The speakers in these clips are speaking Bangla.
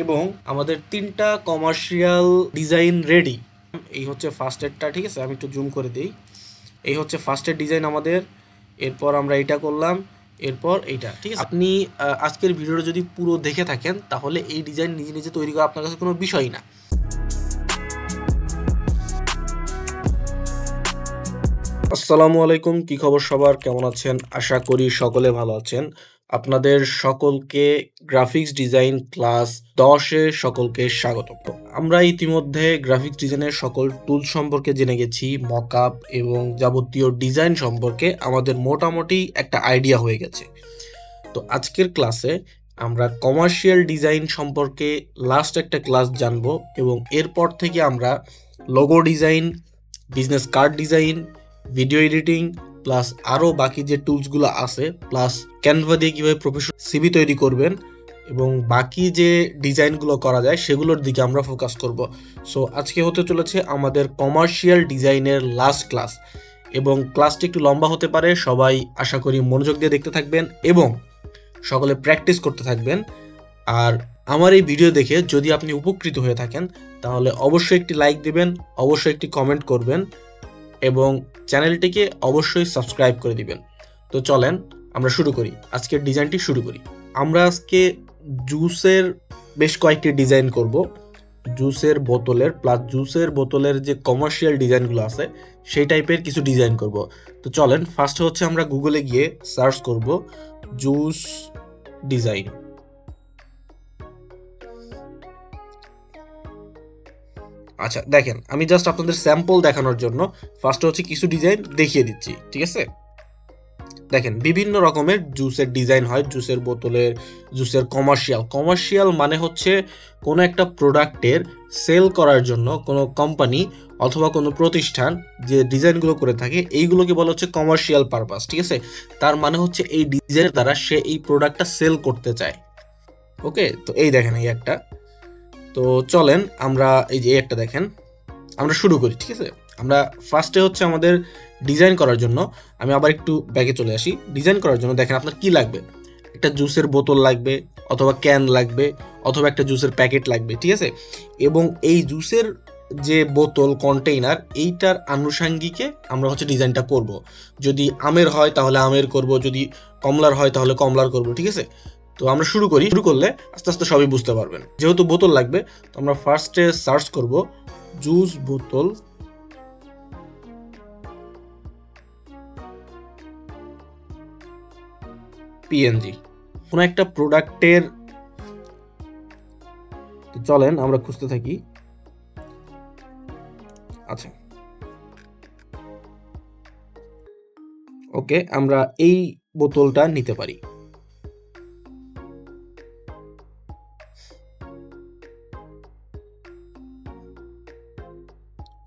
এবং আমাদের ৩টা কমার্শিয়াল ডিজাইন রেডি। এই হচ্ছে ফার্স্ট এডটা, ঠিক আছে? আমি একটু জুম করে দিই। এই হচ্ছে ফার্স্ট এড ডিজাইন আমাদের। এরপর আমরা এটা করলাম, এরপর এইটা, ঠিক আছে? আপনি আজকের ভিডিওটা যদি পুরো দেখে থাকেন তাহলে এই ডিজাইন নিজে নিজে তৈরি করা আপনার কাছে কোনো বিষয়ই না। আসসালামু আলাইকুম, কি খবর সবার, কেমন আছেন? আশা করি সকলে ভালো আছেন। আপনাদের সকলকে গ্রাফিক্স ডিজাইন ক্লাস 10-এ সকলকে স্বাগত। আমরা ইতিমধ্যে গ্রাফিক্স ডিজাইনের সকল টুল সম্পর্কে জেনে গেছি, মকআপ এবং যাবতীয় ডিজাইন সম্পর্কে আমাদের মোটামুটি একটা আইডিয়া হয়ে গেছে। তো আজকের ক্লাসে আমরা কমার্শিয়াল ডিজাইন সম্পর্কে লাস্ট একটা ক্লাস জানবো এবং এরপর থেকে আমরা logo design, business card design, video editing plus আরও বাকি যে টুলসগুলো আছে, প্লাস ক্যানভা দিয়ে কীভাবে প্রফেশনাল সিভি তৈরি করবেন এবং বাকি যে ডিজাইনগুলো করা যায় সেগুলোর দিকে আমরা ফোকাস করব। সো আজকে হতে চলেছে আমাদের কমার্শিয়াল ডিজাইনের লাস্ট ক্লাস এবং ক্লাসটি একটু লম্বা হতে পারে। সবাই আশা করি মনোযোগ দিয়ে দেখতে থাকবেন এবং সকলে প্র্যাকটিস করতে থাকবেন। আর আমার এই ভিডিও দেখে যদি আপনি উপকৃত হয়ে থাকেন তাহলে অবশ্যই একটি লাইক দিবেন, অবশ্যই একটি কমেন্ট করবেন এবং চ্যানেলটিকে অবশ্যই সাবস্ক্রাইব করে দিবেন। তো চলেন আমরা শুরু করি, আজকের ডিজাইনটি শুরু করি। আমরা আজকে জুসের বেশ কয়েকটি ডিজাইন করব, জুসের বোতলের প্লাস জুসের বোতলের যে কমার্শিয়াল ডিজাইনগুলো আছে সেই টাইপের কিছু ডিজাইন করব। তো চলেন ফার্স্টে হচ্ছে আমরা গুগলে গিয়ে সার্চ করব জুস ডিজাইন। আচ্ছা দেখেন, আমি জাস্ট আপনাদের স্যাম্পল দেখানোর জন্য ফার্স্টে হচ্ছে কিছু ডিজাইন দেখিয়ে দিচ্ছি, ঠিক আছে? দেখেন বিভিন্ন রকমের জুসের ডিজাইন হয়, জুসের বোতলের, জুসের কমার্শিয়াল মানে হচ্ছে কোনো একটা প্রোডাক্টের সেল করার জন্য কোনো কোম্পানি অথবা কোনো প্রতিষ্ঠান যে ডিজাইনগুলো করে থাকে এইগুলোকে বলা হচ্ছে কমার্শিয়াল পারপাস, ঠিক আছে? তার মানে হচ্ছে এই ডিজাইনের দ্বারা সে এই প্রোডাক্টটা সেল করতে চায়। ওকে, তো এই দেখেন এই একটা। তো চলেন আমরা এই যে একটা দেখেন, আমরা শুরু করি, ঠিক আছে? আমরা ফার্স্টে হচ্ছে আমাদের ডিজাইন করার জন্য, আমি আবার একটু ব্যাগে চলে আসি। ডিজাইন করার জন্য দেখেন আপনার কি লাগবে, একটা জুসের বোতল লাগবে অথবা ক্যান লাগবে অথবা একটা জুসের প্যাকেট লাগবে, ঠিক আছে? এবং এই জুসের যে বোতল কন্টেইনার এইটার আনুষাঙ্গিকে আমরা হচ্ছে ডিজাইনটা করব। যদি আমের হয় তাহলে আমের করব, যদি কমলার হয় তাহলে কমলার করব, ঠিক আছে? তো আমরা শুরু করি, শুরু করলে আস্তে আস্তে সবই বুঝতে পারবেন। যেহেতু বোতল লাগবে তো আমরা ফার্স্টে সার্চ করব জুস বোতল পিএনজি, কোনো একটা প্রোডাক্টের। চলেন আমরা খুঁজতে থাকি। আচ্ছা ওকে, আমরা এই বোতলটা নিতে পারি।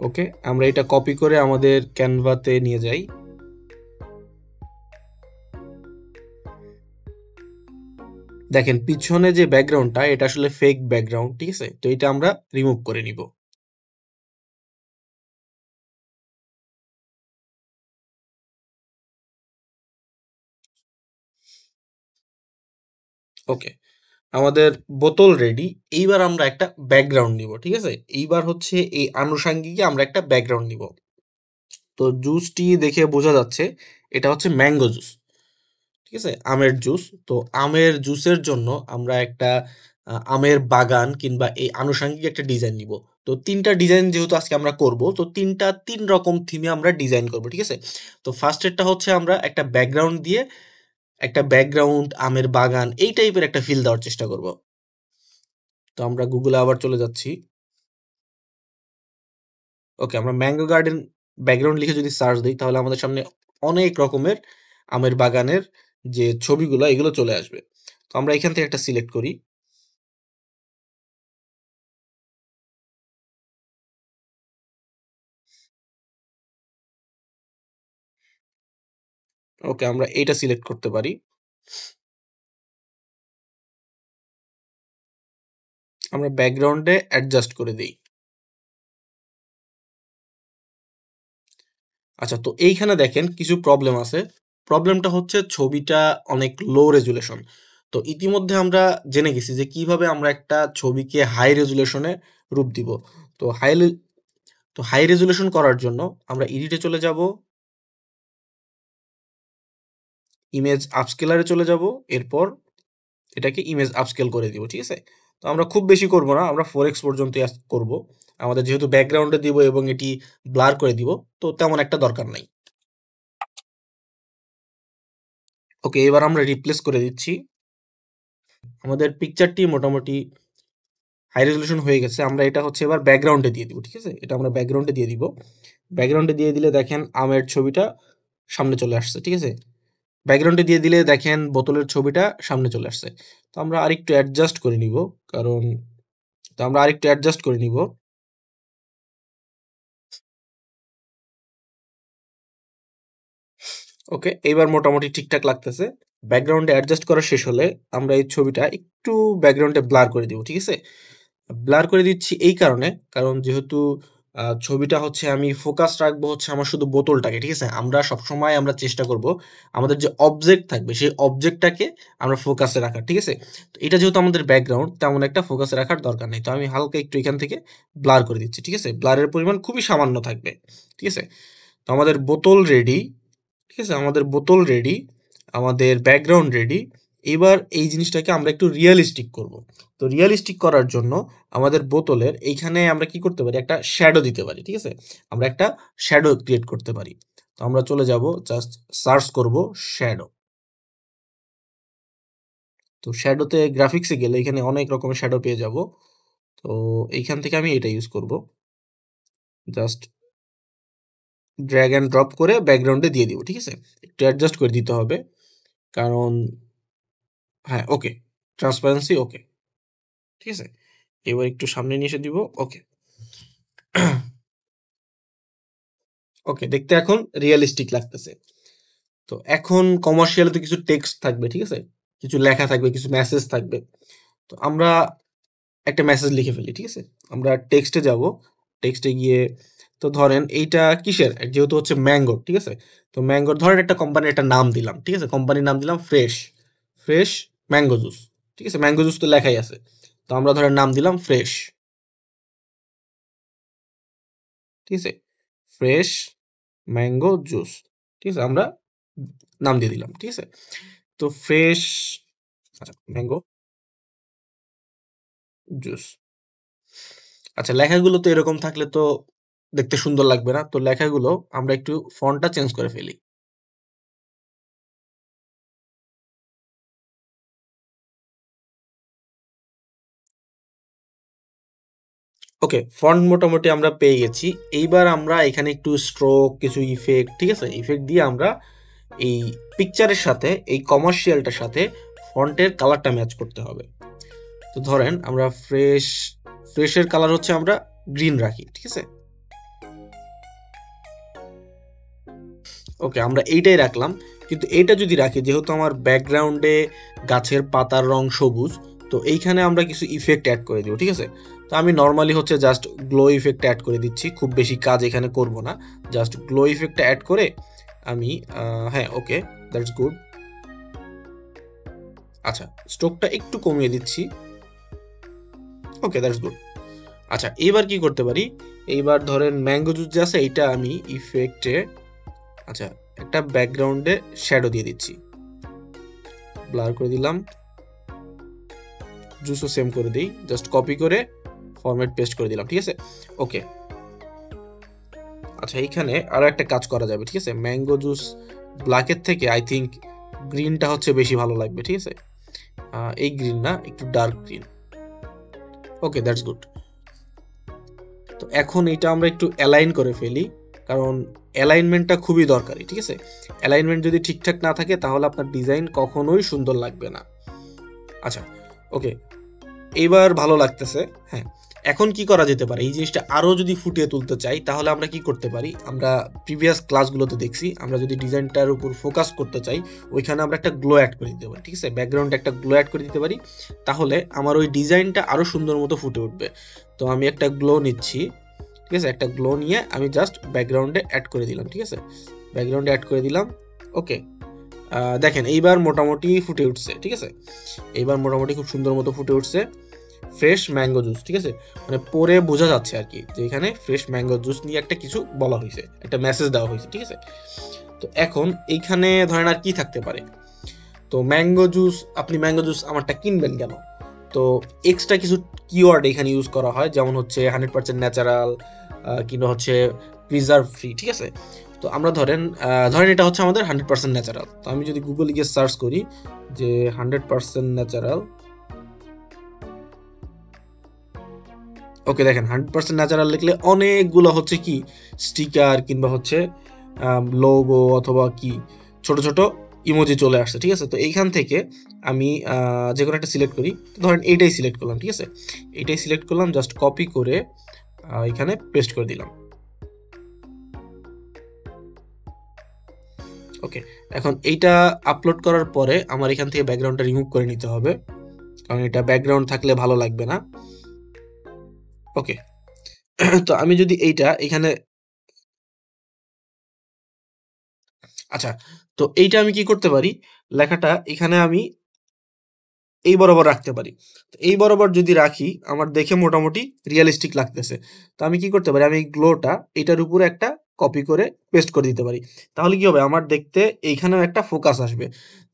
ওকে, আমরা এটা কপি করে আমাদের ক্যানভাতে নিয়ে যাই। দেখেন পিছনে যে ব্যাকগ্রাউন্ডটা এটা আসলে ফেক ব্যাকগ্রাউন্ড, ঠিক আছে? তো এটা আমরা রিমুভ করে নিব। ওকে, আমাদের বোতল রেডি। এইবার আমরা একটা ব্যাকগ্রাউন্ড নিব, ঠিক আছে? এইবার হচ্ছে এই আনুষাঙ্গিকে আমরা একটা ব্যাকগ্রাউন্ড নিব। তো জুসটি দেখে বোঝা যাচ্ছে এটা হচ্ছে ম্যাঙ্গো জুস, ঠিক আছে? আমের জুস। তো আমের জুসের জন্য আমরা একটা আমের বাগান কিংবা এই আনুষাঙ্গিক একটা ডিজাইন নিব। তো ৩টা ডিজাইন যেহেতু আজকে আমরা করব তো ৩ রকম থিমে আমরা ডিজাইন করব, ঠিক আছে? তো ফার্স্ট এরটা হচ্ছে আমরা একটা ব্যাকগ্রাউন্ড দিয়ে একটা ব্যাকগ্রাউন্ড আমের বাগান এই টাইপের একটা ফিল দেওয়ার চেষ্টা করব। তো আমরা গুগলে আবার চলে যাচ্ছি। ওকে, আমরা ম্যাঙ্গো গার্ডেন ব্যাকগ্রাউন্ড লিখে যদি সার্চ দিই তাহলে আমাদের সামনে অনেক রকমের আমের বাগানের যে ছবিগুলো এগুলো চলে আসবে। তো আমরা এখান থেকে একটা সিলেক্ট করি। ওকে, আমরা এইটা সিলেক্ট করতে পারি। আমরা ব্যাকগ্রাউন্ডে অ্যাডজাস্ট করে দেই। আচ্ছা, তো এইখানে দেখেন কিছু প্রবলেম আছে। প্রবলেমটা হচ্ছে ছবিটা অনেক লো রেজুলেশন। তো ইতিমধ্যে আমরা জেনে গেছি যে কিভাবে আমরা একটা ছবিকে হাই রেজুলেশনে রূপ দিব। তো হাই রেজুলেশন করার জন্য আমরা এডিটে চলে যাব, ইমেজ আপস্কেলারে চলে যাব, এরপর এটাকে ইমেজ আপস্কেল করে দিব, ঠিক আছে? তো আমরা খুব বেশি করব না, আমরা 4x পর্যন্তই করব। আমাদের যেহেতু ব্যাকগ্রাউন্ডে দিব এবং এটি ব্লার করে দিব, তো তেমন একটা দরকার নাই। ওকে, এবার আমরা রিপ্লেস করে দিচ্ছি। আমাদের পিকচারটি মোটামুটি হাই রেজুলেশন হয়ে গেছে। আমরা এটা হচ্ছে এবার ব্যাকগ্রাউন্ডে দিয়ে দিব, ঠিক আছে? এটা আমরা ব্যাকগ্রাউন্ডে দিয়ে দিব। ব্যাকগ্রাউন্ডে দিয়ে দিলে দেখেন আমের ছবিটা সামনে চলে আসছে, ঠিক আছে? ব্যাকগ্রাউন্ডে দিয়ে দিলে দেখেন বোতলের ছবিটা সামনে চলে আসছে। তো আমরা আরেকটু অ্যাডজাস্ট করে নিব, কারণ তো আমরা আরেকটু অ্যাডজাস্ট করে নিব। ওকে, এইবার মোটামুটি ঠিকঠাক লাগতেছে। ব্যাকগ্রাউন্ডে অ্যাডজাস্ট করা শেষ হলে আমরা এই ছবিটা একটু ব্যাকগ্রাউন্ডে ব্লার করে দিব, ঠিক আছে? ব্লার করে দিচ্ছি এই কারণে, কারণ যেহেতু ছবিটা হচ্ছে আমি ফোকাস রাখবো হচ্ছে আমার শুধু বোতলটাকে, ঠিক আছে? আমরা সবসময় আমরা চেষ্টা করব আমাদের যে অবজেক্ট থাকবে সেই অবজেক্টটাকে আমরা ফোকাসে রাখার, ঠিক আছে? তো এটা যেহেতু আমাদের ব্যাকগ্রাউন্ড, তেমন একটা ফোকাসে রাখার দরকার নেই। তো আমি হালকা একটু এখান থেকে ব্লার করে দিচ্ছি, ঠিক আছে? ব্লারের পরিমাণ খুবই সামান্য থাকবে, ঠিক আছে? তো আমাদের বোতল রেডি, ঠিক আছে? আমাদের বোতল রেডি, আমাদের ব্যাকগ্রাউন্ড রেডি। এবার এই জিনিসটাকে আমরা একটু রিয়ালিস্টিক করব। তো রিয়ালিস্টিক করার জন্য আমাদের বোতলের এইখানে আমরা কি করতে পারি? একটা শ্যাডো দিতে পারি, ঠিক আছে? আমরা একটা শ্যাডো ক্রিয়েট করতে পারি। তো আমরা চলে যাব, জাস্ট সার্চ করব শ্যাডো। তো শ্যাডোতে গ্রাফিক্সে গেলে এখানে অনেক রকমের শ্যাডো পেয়ে যাব। তো এইখান থেকে আমি এটা ইউজ করব। জাস্ট ড্র্যাগ অ্যান্ড ড্রপ করে ব্যাকগ্রাউন্ডে দিয়ে দিব, ঠিক আছে? একটু অ্যাডজাস্ট করে দিতে হবে, কারণ হ্যাঁ, ওকে, ট্রান্সপারেন্সি ওকে, ঠিক আছে? এবার একটু সামনে নিয়ে এসে দিব, ওকে। ওকে, দেখতে এখন রিয়েলিস্টিক লাগতেছে। তো এখন কমার্শিয়ালে তো কিছু টেক্সট থাকবে, ঠিক আছে? কিছু লেখা থাকবে, কিছু মেসেজ থাকবে। তো আমরা একটা মেসেজ লিখে ফেলি, ঠিক আছে? আমরা টেক্সটে যাব, টেক্সটে গিয়ে তো ধরেন এইটা কিসের? যেহেতু হচ্ছে ম্যাঙ্গোর, ঠিক আছে? তো ম্যাঙ্গোর ধরেন একটা কোম্পানির একটা নাম দিলাম, ঠিক আছে? কোম্পানির নাম দিলাম ফ্রেশ, ফ্রেশ ম্যাঙ্গো জুস, ঠিক আছে? ম্যাঙ্গো জুস তো লেখাই আছে। তো আমরা ধরেন নাম দিলাম ফ্রেশ, ঠিক আছে? ফ্রেশ ম্যাঙ্গো জুস, ঠিক আছে? আমরা নাম দিয়ে দিলাম, ঠিক আছে? তো ফ্রেশ, আচ্ছা, ম্যাঙ্গো জুস। আচ্ছা, লেখাগুলো তো এরকম থাকলে তো দেখতে সুন্দর লাগবে না। তো লেখাগুলো আমরা একটু ফন্টটা চেঞ্জ করে ফেলি। ওকে, ফন্ট মোটামুটি আমরা পেয়ে গেছি। এইবার আমরা এখানে একটু স্ট্রোক, কিছু ইফেক্ট, ঠিক আছে? ইফেক্ট দিয়ে আমরা এই পিকচারের সাথে, এই কমার্শিয়ালটার সাথে ফন্টের কালারটা ম্যাচ করতে হবে। তো ধরেন আমরা ফ্রেশের কালার হচ্ছে আমরা গ্রিন রাখি, ঠিক আছে? ওকে, আমরা এইটাই রাখলাম। কিন্তু এইটা যদি রাখি, যেহেতু আমার ব্যাকগ্রাউন্ডে গাছের পাতার রং সবুজ, তো এইখানে আমরা কিছু ইফেক্ট অ্যাড করে দিব, ঠিক আছে? তো আমি নর্মালি হচ্ছে জাস্ট গ্লো ইফেক্ট অ্যাড করে দিচ্ছি, খুব বেশি কাজ এখানে করব না। জাস্ট গ্লো ইফেক্টটা অ্যাড করে আমি হ্যাঁ, ওকে, দ্যাটস গুড। আচ্ছা, স্ট্রোকটা একটু কমিয়ে দিচ্ছি, ওকে, দ্যাটস গুড। আচ্ছা, এবার কি করতে পারি? এইবার ধরেন ম্যাঙ্গো জুস যে আছে, এইটা আমি ইফেক্টে, আচ্ছা, একটা ব্যাকগ্রাউন্ডে শ্যাডো দিয়ে দিচ্ছি, ব্লার করে দিলাম। জুসও সেম করে দিই, জাস্ট কপি করে ফরম্যাট পেস্ট করে দিলাম, ঠিক আছে? ওকে। আচ্ছা, এইখানে আরো একটা কাজ করা যাবে, ঠিক আছে? ম্যাঙ্গো জুস ব্ল্যাকের থেকে আই থিঙ্ক গ্রিনটা হচ্ছে বেশি ভালো লাগবে, ঠিক আছে? এই গ্রিন না, একটু dark green. Okay, that's good. তো এখন এটা আমরা একটু অ্যালাইন করে ফেলি, কারণ অ্যালাইনমেন্টটা খুবই দরকারি, ঠিক আছে? অ্যালাইনমেন্ট যদি ঠিকঠাক না থাকে তাহলে আপনার ডিজাইন কখনোই সুন্দর লাগবে না। আচ্ছা, ওকে, এইবার ভালো লাগতেছে। হ্যাঁ, এখন কি করা যেতে পারে? এই জিনিসটা আরো যদি ফুটিয়ে তুলতে চাই তাহলে আমরা কি করতে পারি? আমরা প্রিভিয়াস ক্লাসগুলোতে দেখছি, আমরা যদি ডিজাইনটার উপর ফোকাস করতে চাই, ওইখানে আমরা একটা গ্লো অ্যাড করে দিতে পারি, ঠিক আছে? ব্যাকগ্রাউন্ডে একটা গ্লো অ্যাড করে দিতে পারি, তাহলে আমার ওই ডিজাইনটা আরো সুন্দর মতো ফুটে উঠবে। তো আমি একটা গ্লো নিচ্ছি, ঠিক আছে? একটা গ্লো নিয়ে আমি জাস্ট ব্যাকগ্রাউন্ডে অ্যাড করে দিলাম, ঠিক আছে? ব্যাকগ্রাউন্ডে অ্যাড করে দিলাম, ওকে। দেখেন এইবার মোটামুটি ফুটে উঠছে, ঠিক আছে? এইবার মোটামুটি খুব সুন্দর মতো ফুটে উঠছে ফ্রেশ ম্যাঙ্গো জুস, ঠিক আছে? মানে পরে বোঝা যাচ্ছে আর কি যে এখানে ফ্রেশ ম্যাঙ্গো জুস নিয়ে একটা কিছু বলা হয়েছে, একটা মেসেজ দেওয়া হয়েছে, ঠিক আছে? তো এখন এইখানে ধরেন আর কি থাকতে পারে? তো ম্যাঙ্গো জুস, আপনি ম্যাঙ্গো জুস আমারটা কিনবেন কেন? তো এক্সট্রা কিছু কিওয়ার্ড এখানে ইউজ করা হয়, যেমন হচ্ছে 100% ন্যাচারাল, কিংবা হচ্ছে প্রিজার্ভ ফ্রি, ঠিক আছে? তো আমরা ধরেন এটা হচ্ছে আমাদের 100% ন্যাচারাল। তো আমি যদি গুগলে গিয়ে সার্চ করি যে 100% ন্যাচারাল, ওকে দেখেন 100% ন্যাচারাল লিখলে অনেকগুলো হচ্ছে কি স্টিকার কিংবা হচ্ছে লোগো অথবা কি ছোট ছোট ইমোজি চলে আসছে, ঠিক আছে? তো এইখান থেকে আমি যে কোনো একটা সিলেক্ট করি। তো ধরেন এইটাই সিলেক্ট করলাম, ঠিক আছে? এইটাই সিলেক্ট করলাম, জাস্ট কপি করে এখানে পেস্ট করে দিলাম। ওকে, এখন এইটা আপলোড করার পরে আমার এখান থেকে ব্যাকগ্রাউন্ডটা রিমুভ করে নিতে হবে, কারণ এটা ব্যাকগ্রাউন্ড থাকলে ভালো লাগবে না। ওকে, তো আমি যদি এইটা এখানে, আচ্ছা, তো এইটা আমি কি করতে পারি? লেখাটা এখানে আমি এই বরাবর রাখতে পারি। তো এই বরাবর যদি রাখি, আমার দেখে মোটামুটি রিয়ালিস্টিক লাগতেছে। তো আমি কি করতে পারি? আমি এই গ্লোটা এটার উপরে একটা কপি করে পেস্ট করে দিতে পারি। তাহলে কি হবে? আমার দেখতে এইখানেও একটা ফোকাস আসবে।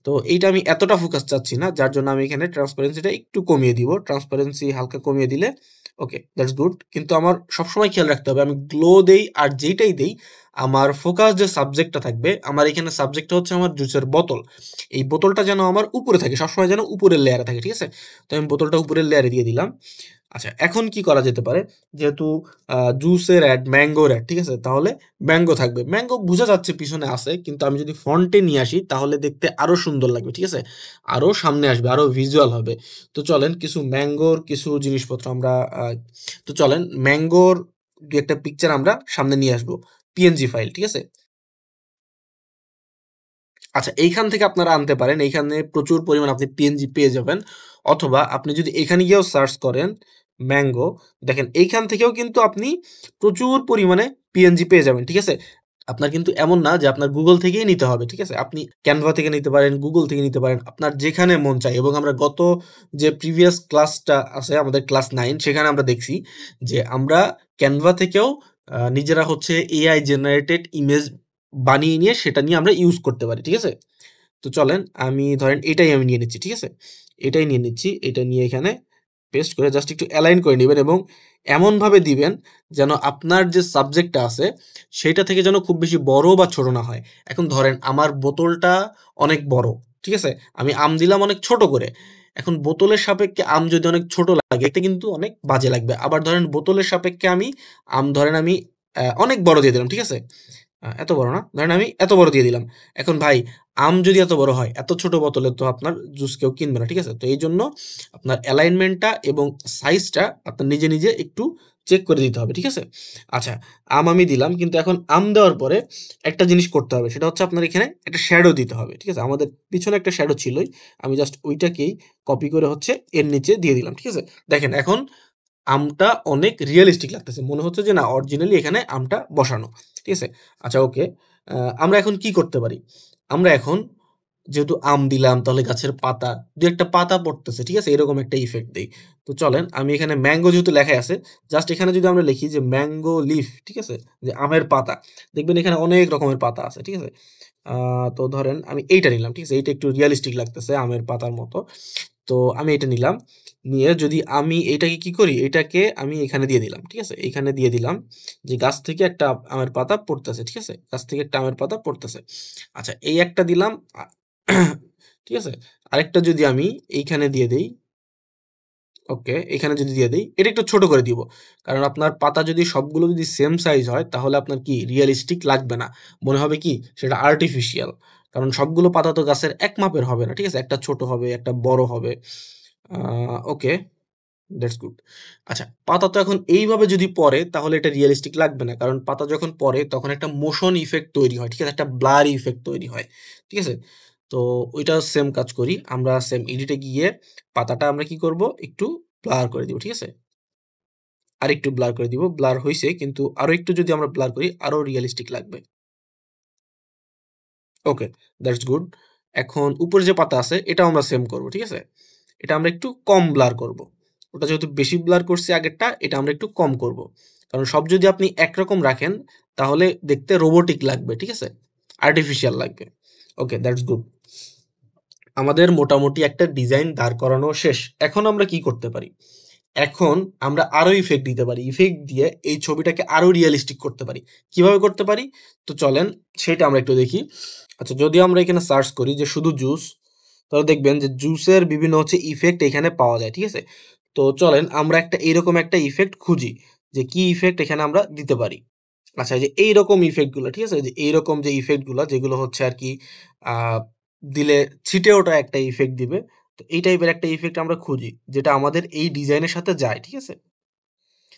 তো এইটা আমি এতটা ফোকাস চাচ্ছি না, যার জন্য আমি এখানে ট্রান্সপারেন্সিটা একটু কমিয়ে দিব। ট্রান্সপারেন্সি হালকা কমিয়ে দিলে ওকে, দ্যাটস গুড। কিন্তু আমার সবসময় খেয়াল রাখতে হবে আমি গ্লো দেই আর যেইটাই দেই, আমার ফোকাস যে সাবজেক্টটা থাকবে, আমার এখানে সাবজেক্টটা হচ্ছে আমার জুসের বোতল। এই বোতলটা যেন আমার উপরে থাকে, সবসময় যেন উপরের লেয়ারে থাকে, ঠিক আছে? তো আমি বোতলটা উপরের লেয়ারে দিয়ে দিলাম। আচ্ছা, এখন কি করা যেতে পারে? যেহেতু জুসের অ্যাড, ম্যাঙ্গোর অ্যাড, ঠিক আছে? তাহলে ম্যাঙ্গো থাকবে। ম্যাঙ্গো বোঝা যাচ্ছে পিছনে আছে, কিন্তু আমি যদি ফন্টে নিয়ে আসি তাহলে দেখতে আরো সুন্দর লাগবে, ঠিক আছে? আরো সামনে আসবে, আরো ভিজুয়াল হবে। তো চলেন কিছু ম্যাঙ্গোর কিছু জিনিসপত্র আমরা তো চলেন ম্যাঙ্গোর দু একটা পিকচার আমরা সামনে নিয়ে আসবো, পিএনজি ফাইল, ঠিক আছে? আচ্ছা, এইখান থেকে আপনারা আনতে পারেন। এইখানে প্রচুর পরিমাণ আপনি পিএনজি পেয়ে যাবেন। অথবা আপনি যদি এখানে গিয়েও সার্চ করেন ম্যাঙ্গো, দেখেন এইখান থেকেও কিন্তু আপনি প্রচুর পরিমাণে পিএনজি পেয়ে যাবেন, ঠিক আছে? আপনার কিন্তু এমন না যে আপনার Google থেকেই নিতে হবে, ঠিক আছে? আপনি Canva থেকে নিতে পারেন, Google থেকে নিতে পারেন, আপনার যেখানে মন চায়। এবং আমরা গত যে প্রিভিয়াস ক্লাসটা আছে আমাদের ক্লাস 9, সেখানে আমরা দেখছি যে আমরা Canva থেকেও নিজেরা হচ্ছে এআই জেনারেটেড ইমেজ বানিয়ে নিয়ে সেটা নিয়ে আমরা ইউজ করতে পারি, ঠিক আছে? তো চলেন আমি ধরেন এটাই আমি নিয়ে নিচ্ছি, ঠিক আছে? এটাই নিয়ে নিচ্ছি। এটা নিয়ে এখানে পেস্ট করে জাস্ট একটু অ্যালাইন করে নিবেন এবং এমনভাবে দিবেন যেন আপনার যে সাবজেক্টটা আছে সেইটা থেকে যেন খুব বেশি বড় বা ছোট না হয়। এখন ধরেন আমার বোতলটা অনেক বড়, ঠিক আছে? আমি আম দিলাম অনেক ছোট করে। এখন বোতলের সাপেক্ষে আম যদি অনেক ছোট লাগে, এটা কিন্তু অনেক বাজে লাগবে। আবার ধরেন বোতলের সাপেক্ষে আমি অনেক বড় দিয়ে দিলাম, ঠিক আছে? এত বড় না। ধরেন আমি এত বড় দিয়ে দিলাম। এখন ভাই আম যদি এত বড় হয়, এত ছোট বোতলে তো আপনার জুস কেউ কিনবে না, ঠিক আছে? তো এইজন্য আপনার অ্যালাইনমেন্টটা এবং সাইজটা আপনার নিজে, নিজে একটু চেক করে দিতে হবে, ঠিক আছে? আচ্ছা, আম আমি দিলাম, কিন্তু এখন আম দেওয়ার পরে একটা জিনিস করতে হবে। সেটা হচ্ছে আপনার এখানে একটা শ্যাডো দিতে হবে, ঠিক আছে? আমাদের পিছনে একটা শ্যাডো ছিলই। আমি জাস্ট ওইটাকেই কপি করে হচ্ছে এর নিচে দিয়ে দিলাম, ঠিক আছে? দেখেন এখন আমটা অনেক রিয়ালিস্টিক লাগতেছে। মনে হচ্ছে যে না, অরিজিনালি এখানে আমটা বসানো। ঠিক আছে? আচ্ছা, ওকে। আমরা এখন কি করতে পারি? আমরা এখন যেহেতু আম দিলাম তাহলে গাছের পাতা, ২-১ টা পাতা পড়তেছে। ঠিক আছে? এরকম একটা ইফেক্ট দেই। তো চলেন আমি এখানে ম্যাঙ্গো যেহেতু লেখাই আছে, জাস্ট এখানে যদি আমরা লিখি যে ম্যাঙ্গো লিফ, ঠিক আছে? যে আমের পাতা। দেখবেন এখানে অনেক রকমের পাতা আছে। ঠিক আছে? আ তো ধরেন আমি এইটা নিলাম। ঠিক আছে? এইটা একটু রিয়ালিস্টিক লাগতেছে আমের পাতার মতো। তো আমি এটা নিলাম। নিয়ে যদি আমি এটাকে কি করি? এটাকে আমি এখানে দিয়ে দিলাম। ঠিক আছে? এইখানে দিয়ে দিলাম যে গাছ থেকে একটা আমের পাতা পড়তেছে। ঠিক আছে? গাছ থেকে একটা আমের পাতা পড়তেছে। আচ্ছা, এই একটা দিলাম। ঠিক আছে? আরেকটা যদি আমি এইখানে দিয়ে দেই, ওকে, এখানে যদি দিয়ে দেই, এটা একটু ছোট করে দিব। কারণ আপনার পাতা যদি সবগুলো যদি সেম সাইজ হয় তাহলে আপনার কি রিয়ালিস্টিক লাগবে না। মনে হবে কি সেটা আর্টিফিশিয়াল। কারণ সবগুলো পাতা তো গাছের এক মাপের হবে না। ঠিক আছে? একটা ছোট হবে, একটা বড় হবে। আ ওকে, দ্যাটস গুড। আচ্ছা, পাতা তো এখন এইভাবে যদি পড়ে তাহলে এটা রিয়ালিস্টিক লাগবে না। কারণ পাতা যখন পড়ে তখন একটা মোশন ইফেক্ট তৈরি হয়। ঠিক আছে? একটা ব্লারি ইফেক্ট তৈরি হয়। ঠিক আছে? তো ওইটাও সেম কাজ করি। আমরা সেম এডিটে গিয়ে পাতাটা আমরা কি করব? একটু ব্লার করে দিব। ঠিক আছে? আরেকটু ব্লার করে দিব। ব্লার হইছে, কিন্তু আরো একটু যদি আমরা ব্লার করি আরো রিয়ালিস্টিক লাগবে। ওকে, দ্যাটস গুড। এখন উপরে যে পাতা আছে এটাও আমরা সেম করব, ঠিক আছে? এটা আমরা একটু কম ব্লার করব। ওটা যেহেতু বেশি ব্লার করছি আগেরটা, এটা আমরা একটু কম করব। কারণ সব যদি আপনি একরকম রাখেন তাহলে দেখতে রোবোটিক লাগবে, ঠিক আছে? আর্টিফিশিয়াল লাগবে। ওকে, দ্যাটস গুড। আমাদের মোটামুটি একটা ডিজাইন দাঁড় করানো শেষ। এখন আমরা কি করতে পারি? এখন আমরা আরো ইফেক্ট দিতে পারি। ইফেক্ট দিয়ে এই ছবিটাকে আরো রিয়ালিস্টিক করতে পারি। কিভাবে করতে পারি? তো চলেন সেটা আমরা একটু দেখি। আচ্ছা, যদি আমরা এখানে সার্চ করি যে শুধু জুস, তাহলে দেখবেন যে জুসের বিভিন্ন হচ্ছে ইফেক্ট এখানে পাওয়া যায়, ঠিক আছে? তো চলেন আমরা একটা এইরকম একটা ইফেক্ট খুঁজি যে কি ইফেক্ট এখানে আমরা দিতে পারি। আচ্ছা, এই যে এইরকম ইফেক্ট গুলো, ঠিক আছে? যে এইরকম যে ইফেক্ট গুলা যেগুলো হচ্ছে আর কি আহ দিলে ছিটে ওঠা একটা ইফেক্ট দিবে। তো এই টাইপের একটা ইফেক্ট আমরা খুঁজি যেটা আমাদের এই ডিজাইনের সাথে যায়, ঠিক আছে?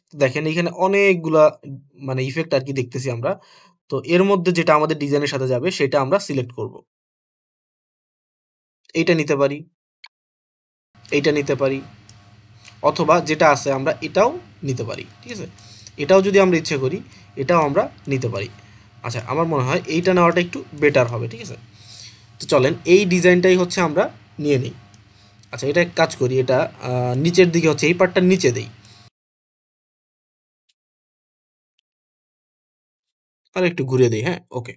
তো দেখেন এখানে অনেকগুলা মানে ইফেক্ট আর কি দেখতেছি আমরা। তো এর মধ্যে যেটা আমাদের ডিজাইনের সাথে যাবে সেটা আমরা সিলেক্ট করব। এইটা নিতে পারি, এইটা নিতে পারি, অথবা যেটা আছে আমরা এটাও নিতে পারি, ঠিক আছে? এটাও যদি আমরা ইচ্ছে করি এটাও আমরা নিতে পারি। আচ্ছা, আমার মনে হয় এইটা নেওয়াটা একটু বেটার হবে, ঠিক আছে? তো চলেন এই ডিজাইনটাই হচ্ছে আমরা নিয়ে নিই। আচ্ছা, এটা এক কাজ করি, এটা নিচের দিকে হচ্ছে এই পার্টটা নিচে দেই আর একটু ঘুরিয়ে দিই, হ্যাঁ, ওকে।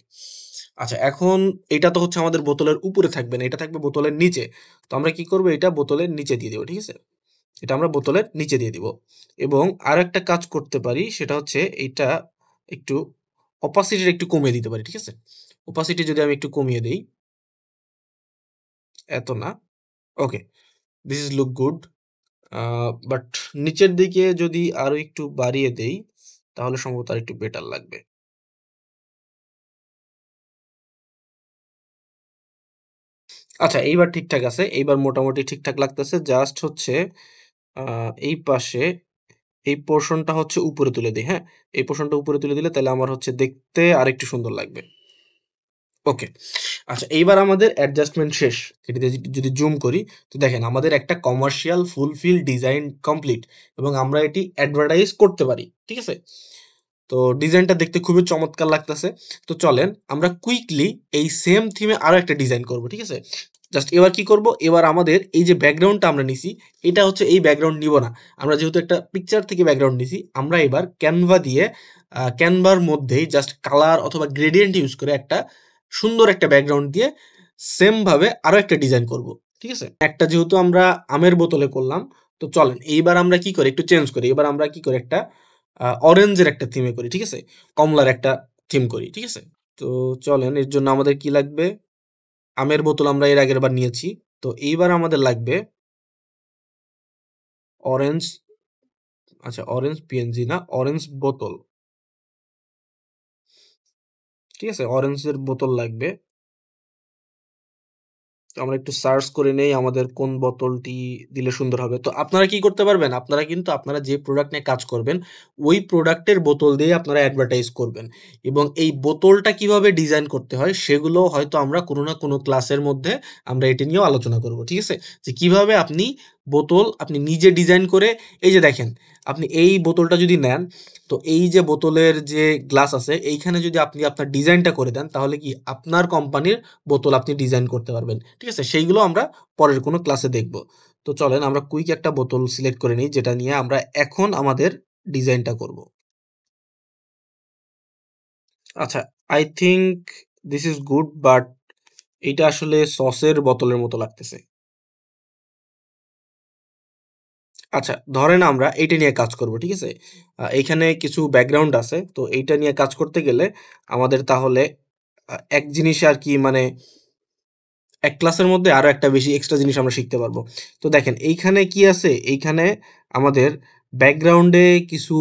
আচ্ছা, এখন এটা তো হচ্ছে আমাদের বোতলের উপরে থাকবে না, এটা থাকবে বোতলের নিচে। তো আমরা কি করব, এটা বোতলের নিচে দিয়ে দেবো, ঠিক আছে? এটা আমরা বোতলের নিচে দিয়ে দিব। এবং আর একটা কাজ করতে পারি, সেটা হচ্ছে এইটা একটু অপাসিটির একটু কমিয়ে দিতে পারি, ঠিক আছে? অপাসিটি যদি আমি একটু কমিয়ে দেই, এত না, okay, this is look good. But নিচের দিকে যদি আরো একটু বাড়িয়ে দেই তাহলে সম্ভবত আর একটু বেটার লাগবে। আচ্ছা, এইবার ঠিকঠাক আছে, এইবার মোটামুটি ঠিকঠাক লাগতেছে। জাস্ট হচ্ছে এই পাশে এই পোর্শনটা হচ্ছে উপরে তুলে দিই, হ্যাঁ? এই পোর্শনটা উপরে তুলে দিলে তাহলে আমার হচ্ছে দেখতে আরেকটু সুন্দর লাগবে। ওকে। আচ্ছা, এইবার আমাদের অ্যাডজাস্টমেন্ট শেষ। এটাতে যদি জুম করি তো দেখেন আমাদের একটা কমার্শিয়াল ফুলফিল ডিজাইন কমপ্লিট এবং আমরা এটি অ্যাডভার্টাইজ করতে পারি। ঠিক আছে? তো ডিজাইনটা দেখতে খুবই চমৎকার লাগতেছে। তো চলেন আমরা কুইকলি এই সেম থিমে আরো একটা ডিজাইন করব। ঠিক আছে? জাস্ট এবার কি করব? এবার আমাদের এই যে ব্যাকগ্রাউন্ডটা আমরা নিছি, এটা হচ্ছে এই ব্যাকগ্রাউন্ড নিব না। আমরা যেহেতু একটা পিকচার থেকে ব্যাকগ্রাউন্ড নিছি, আমরা এবার ক্যানভা দিয়ে ক্যানভার মধ্যেই জাস্ট কালার অথবা গ্রেডিয়েন্ট ইউজ করে একটা সুন্দর একটা ব্যাকগ্রাউন্ড দিয়ে সেম ভাবে আরো একটা ডিজাইন করব। ঠিক আছে? একটা যেহেতু আমরা আমের বোতলে করলাম, তো চলেন এইবার আমরা কি করি একটু চেঞ্জ করি। এবার আমরা কি করি একটা অরেঞ্জের একটা থিমে করি। ঠিক আছে? কমলার একটা থিম করি। ঠিক আছে? তো চলেন এর জন্য আমাদের কি লাগবে? আমের বোতল আমরা এর আগের বার নিয়েছি। তো এইবার আমাদের লাগবে অরেঞ্জ। আচ্ছা, অরেঞ্জ পিএনজি না, অরেঞ্জ বোতল। ঠিক আছে? অরেঞ্জের বোতল লাগবে। তো আমরা একটু সার্চ করে নেই আমাদের কোন বোতলটি দিলে সুন্দর হবে। তো আপনারা কি করতে পারবেন? আপনারা কিন্তু আপনারা যে প্রোডাক্ট নিয়ে কাজ করবেন, ওই প্রোডাক্টের বোতল দিয়ে আপনারা অ্যাডভার্টাইজ করবেন। এবং এই বোতলটা কিভাবে ডিজাইন করতে হয় সেগুলো হয়তো আমরা কোনো না কোনো ক্লাসের মধ্যে আমরা এটি নিয়েও আলোচনা করব। ঠিক আছে? যে কিভাবে আপনি বোতল আপনি নিজে ডিজাইন করে এই যে দেখেন, আপনি এই বোতলটা যদি নেন, তো এই যে বোতলের যে গ্লাস আছে এইখানে যদি আপনি আপনার ডিজাইনটা করে দেন তাহলে কি আপনার কোম্পানির বোতল আপনি ডিজাইন করতে পারবেন। ঠিক আছে? সেইগুলো আমরা পরের কোনো ক্লাসে দেখব। তো চলেন আমরা কুইক একটা বোতল সিলেক্ট করে নিই যেটা নিয়ে আমরা এখন আমাদের ডিজাইনটা করব। আচ্ছা, I think this is good, but এইটা আসলে সসের বোতলের মতো লাগতেছে। আচ্ছা, ধরেন আমরা এইটা নিয়ে কাজ করব। ঠিক আছে? এইখানে কিছু ব্যাকগ্রাউন্ড আছে। তো এইটা নিয়ে কাজ করতে গেলে আমাদের তাহলে এক জিনিস আর কি মানে এক ক্লাসের মধ্যে আরো একটা বেশি এক্সট্রা জিনিস আমরা শিখতে পারবো। তো দেখেন এইখানে কি আছে? এইখানে আমাদের ব্যাকগ্রাউন্ডে কিছু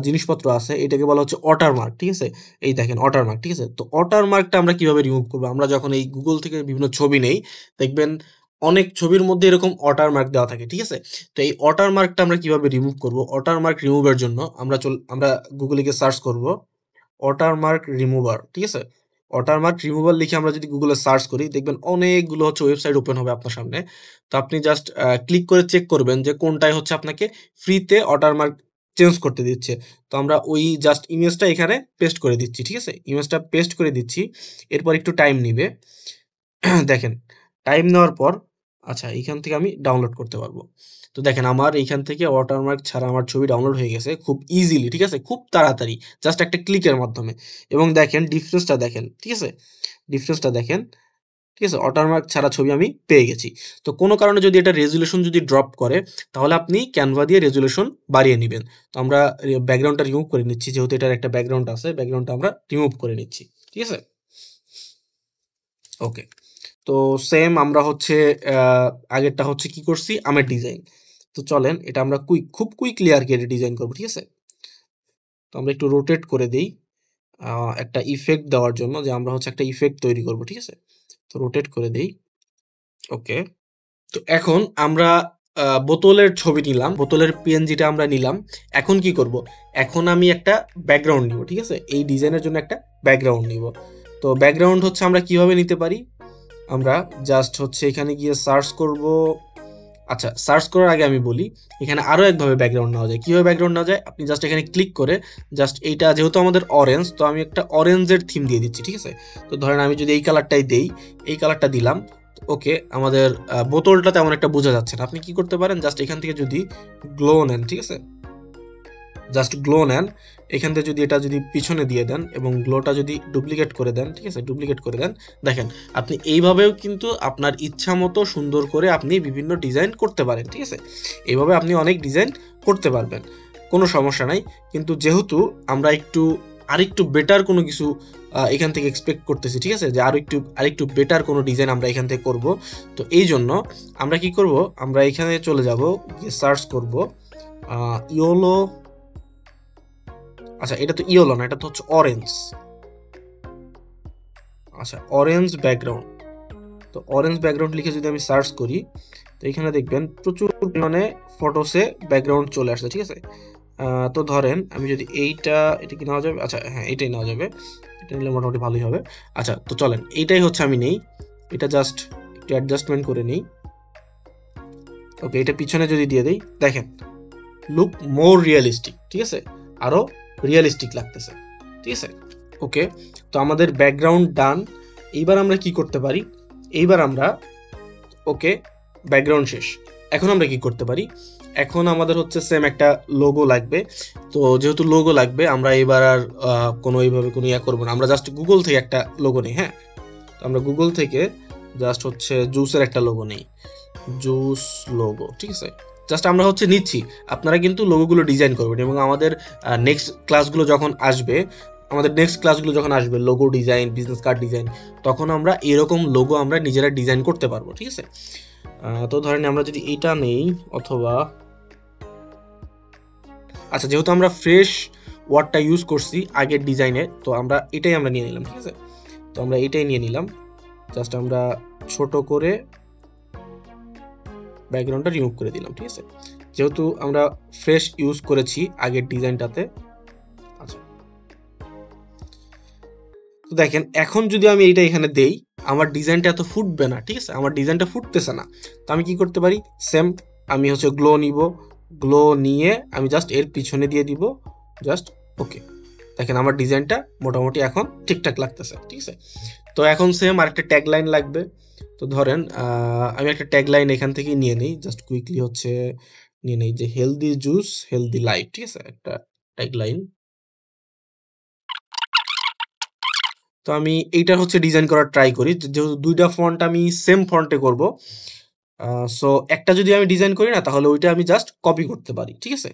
জিনিসপত্র আছে। এটাকে বলা হচ্ছে ওয়াটারমার্ক। ঠিক আছে? এই দেখেন ওয়াটারমার্ক। ঠিক আছে? তো ওয়াটারমার্কটা আমরা কিভাবে রিমুভ করব? আমরা যখন এই Google থেকে বিভিন্ন ছবি নেই, দেখবেন অনেক ছবির মধ্যে এরকম ওয়াটারমার্ক দেওয়া থাকে। ঠিক আছে? তো এই ওয়াটারমার্কটা আমরা কিভাবে রিমুভ করব? ওয়াটারমার্ক রিমুভার জন্য আমরা Google এ গিয়ে সার্চ করব ওয়াটারমার্ক রিমুভার। ঠিক আছে? ওয়াটারমার্ক রিমুভার লিখে আমরা যদি গুগলে সার্চ করি দেখবেন অনেকগুলো হচ্ছে ওয়েবসাইট ওপেন হবে আপনার সামনে। তো আপনি জাস্ট ক্লিক করে চেক করবেন যে কোনটায় হচ্ছে আপনাকে ফ্রিতে ওয়াটারমার্ক চেঞ্জ করতে দিচ্ছে। তো আমরা ওই জাস্ট ইমেজটা এখানে পেস্ট করে দিচ্ছি। ঠিক আছে? ইমেজটা পেস্ট করে দিচ্ছি। এরপর একটু টাইম নিবে। দেখেন টাইম নেওয়ার পর আচ্ছা এইখান থেকে আমি ডাউনলোড করতে পারবো। তো দেখেন আমার এইখান থেকে ওয়াটারমার্ক ছাড়া আমার ছবি ডাউনলোড হয়ে গেছে খুব ইজিলি, ঠিক আছে? খুব তাড়াতাড়ি জাস্ট একটা ক্লিকের মাধ্যমে। এবং দেখেন ডিফারেন্সটা দেখেন, ঠিক আছে? ডিফারেন্সটা দেখেন, ঠিক আছে? ওয়াটারমার্ক ছাড়া ছবি আমি পেয়ে গেছি। তো কোনো কারণে যদি এটা রেজোলিউশন যদি ড্রপ করে তাহলে আপনি ক্যানভা দিয়ে রেজোলিউশন বাড়িয়ে নিবেন। তো আমরা ব্যাকগ্রাউন্ডটা রিমুভ করে নিচ্ছি, যেহেতু এটার একটা ব্যাকগ্রাউন্ড আছে, ব্যাকগ্রাউন্ডটা আমরা রিমুভ করে নিচ্ছি, ঠিক আছে? ওকে। তো সেম আমরা হচ্ছে আগেরটা হচ্ছে কি করছি আমের ডিজাইন। তো চলেন এটা আমরা খুব কুইকলি আর কি এটা ডিজাইন করবো, ঠিক আছে? তো আমরা একটু রোটেট করে দেই একটা ইফেক্ট দেওয়ার জন্য, যে আমরা হচ্ছে একটা ইফেক্ট তৈরি করব, ঠিক আছে? তো রোটেট করে দেই। ওকে। তো এখন আমরা বোতলের ছবি নিলাম, বোতলের পিএনজিটা আমরা নিলাম। এখন কি করব? এখন আমি একটা ব্যাকগ্রাউন্ড নিব, ঠিক আছে? এই ডিজাইনের জন্য একটা ব্যাকগ্রাউন্ড নিব। তো ব্যাকগ্রাউন্ড হচ্ছে আমরা কিভাবে নিতে পারি? আমরা জাস্ট হচ্ছে এখানে গিয়ে সার্চ করব। আচ্ছা, সার্চ করার আগে আমি বলি এখানে আরো একভাবে ব্যাকগ্রাউন্ড নেওয়া যায়। কিভাবে ব্যাকগ্রাউন্ড নেওয়া যায়? আপনি জাস্ট এখানে ক্লিক করে জাস্ট এইটা যেহেতু আমাদের অরেঞ্জ, তো আমি একটা অরেঞ্জের থিম দিয়ে দিচ্ছি, ঠিক আছে? তো ধরেন আমি যদি এই কালারটাই দেই, এই কালারটা দিলাম, ওকে, আমাদের বোতলটা তেমন একটা বোঝা যাচ্ছে না। আপনি কি করতে পারেন? জাস্ট এখান থেকে যদি গ্লো নেন, ঠিক আছে? জাস্ট গ্লো নেন, এখান থেকে যদি এটা যদি পিছনে দিয়ে দেন এবং গ্লোটা যদি ডুপ্লিকেট করে দেন, ঠিক আছে? ডুপ্লিকেট করে দেন, দেখেন আপনি এইভাবেও কিন্তু আপনার ইচ্ছা মতো সুন্দর করে আপনি বিভিন্ন ডিজাইন করতে পারেন, ঠিক আছে? এইভাবে আপনি অনেক ডিজাইন করতে পারবেন, কোনো সমস্যা নাই। কিন্তু যেহেতু আমরা আরেকটু বেটার কোনো কিছু এখান থেকে এক্সপেক্ট করতেছি, ঠিক আছে? যে আরেকটু বেটার কোনো ডিজাইন আমরা এখান থেকে করব। তো এই জন্য আমরা কি করব? আমরা এখানে চলে যাব, গিয়ে সার্চ করব ইয়োলো। আচ্ছা, এটা তো ইয়েলো না, এটা তো হচ্ছে অরেঞ্জ। আচ্ছা, অরেঞ্জ ব্যাকগ্রাউন্ড। তো অরেঞ্জ ব্যাকগ্রাউন্ড লিখে যদি আমি সার্চ করি, তো এখানে দেখবেন প্রচুর পরিমাণে ফটোসে ব্যাকগ্রাউন্ড চলে আসছে, ঠিক আছে? তো ধরেন আমি যদি এটা কি নেওয়া যাবে? আচ্ছা হ্যাঁ, এটাই নেওয়া যাবে। এটা নিলে মোটামুটি ভালোই হবে। আচ্ছা, তো চলেন এইটাই হচ্ছে আমি নেই। এটা জাস্ট একটু অ্যাডজাস্টমেন্ট করে নিই। ওকে, এটা পিছনে যদি দিয়ে দেই, দেখেন লুক মোর রিয়েলিস্টিক, ঠিক আছে? আরো রিয়েলিস্টিক লাগতেছে, ঠিক আছে? ওকে। তো আমাদের ব্যাকগ্রাউন্ড ডান। এইবার আমরা কি করতে পারি? এইবার আমরা ওকে, ব্যাকগ্রাউন্ড শেষ। এখন আমরা কি করতে পারি? এখন আমাদের হচ্ছে সেম একটা লোগো লাগবে। তো যেহেতু লোগো লাগবে, আমরা এবার আর কোনো এইভাবে কোনো ইয়া করবো না, আমরা জাস্ট গুগল থেকে একটা লোগো নিই। হ্যাঁ, তো আমরা গুগল থেকে জাস্ট হচ্ছে জুসের একটা লোগো নেই, জুস লোগো, ঠিক আছে? জাস্ট আমরা হচ্ছে নিচ্ছি, আপনারা কিন্তু লোগোগুলো ডিজাইন করবেন এবং আমাদের নেক্সট ক্লাসগুলো যখন আসবে logo design, business card design, তখন আমরা এরকম লোগো আমরা নিজেরা ডিজাইন করতে পারবো, ঠিক আছে? তো ধরেন আমরা যদি এটা নেই, অথবা আচ্ছা, যেহেতু আমরা ফ্রেশ ওয়ার্ডটা ইউজ করছি আগের ডিজাইনে, তো এটাই আমরা নিয়ে নিলাম, ঠিক আছে? তো আমরা এটাই নিয়ে নিলাম। জাস্ট আমরা ছোট করে ব্যাকগ্রাউন্ডটা রিমুভ করে দিলাম, ঠিক আছে? যেহেতু আমরা ফ্রেশ ইউজ করেছি আগের ডিজাইনটাতে। আচ্ছা, তো দেখেন এখন যদি আমি এইটা এখানে দেই, আমার ডিজাইনটা এত ফুটবে না, ঠিক আছে? আমার ডিজাইনটা ফুটতেছে না। তো আমি কি করতে পারি? সেম, আমি হচ্ছে গ্লো নিব, গ্লো নিয়ে আমি জাস্ট এর পিছনে দিয়ে দিব, জাস্ট ওকে। দেখেন আমার ডিজাইনটা মোটামুটি এখন ঠিকঠাক লাগতেছে, ঠিক আছে? তো এখন সেম আরেকটা ট্যাগ লাইন লাগবে। তো ধরেন আমি একটা ট্যাগ লাইন এখান থেকে নিয়ে নিই, জাস্ট কুইকলি হচ্ছে নিয়ে নিই যে হেলদি জুস হেলদি লাইফ, ঠিক আছে? একটা ট্যাগ লাইন। তো আমি এইটা হচ্ছে ডিজাইন করার ট্রাই করি, যেহেতু দুইটা ফন্ট আমি সেম ফন্টে করব। সো একটা যদি আমি ডিজাইন করি না, তাহলে ওইটা আমি জাস্ট কপি করতে পারি, ঠিক আছে?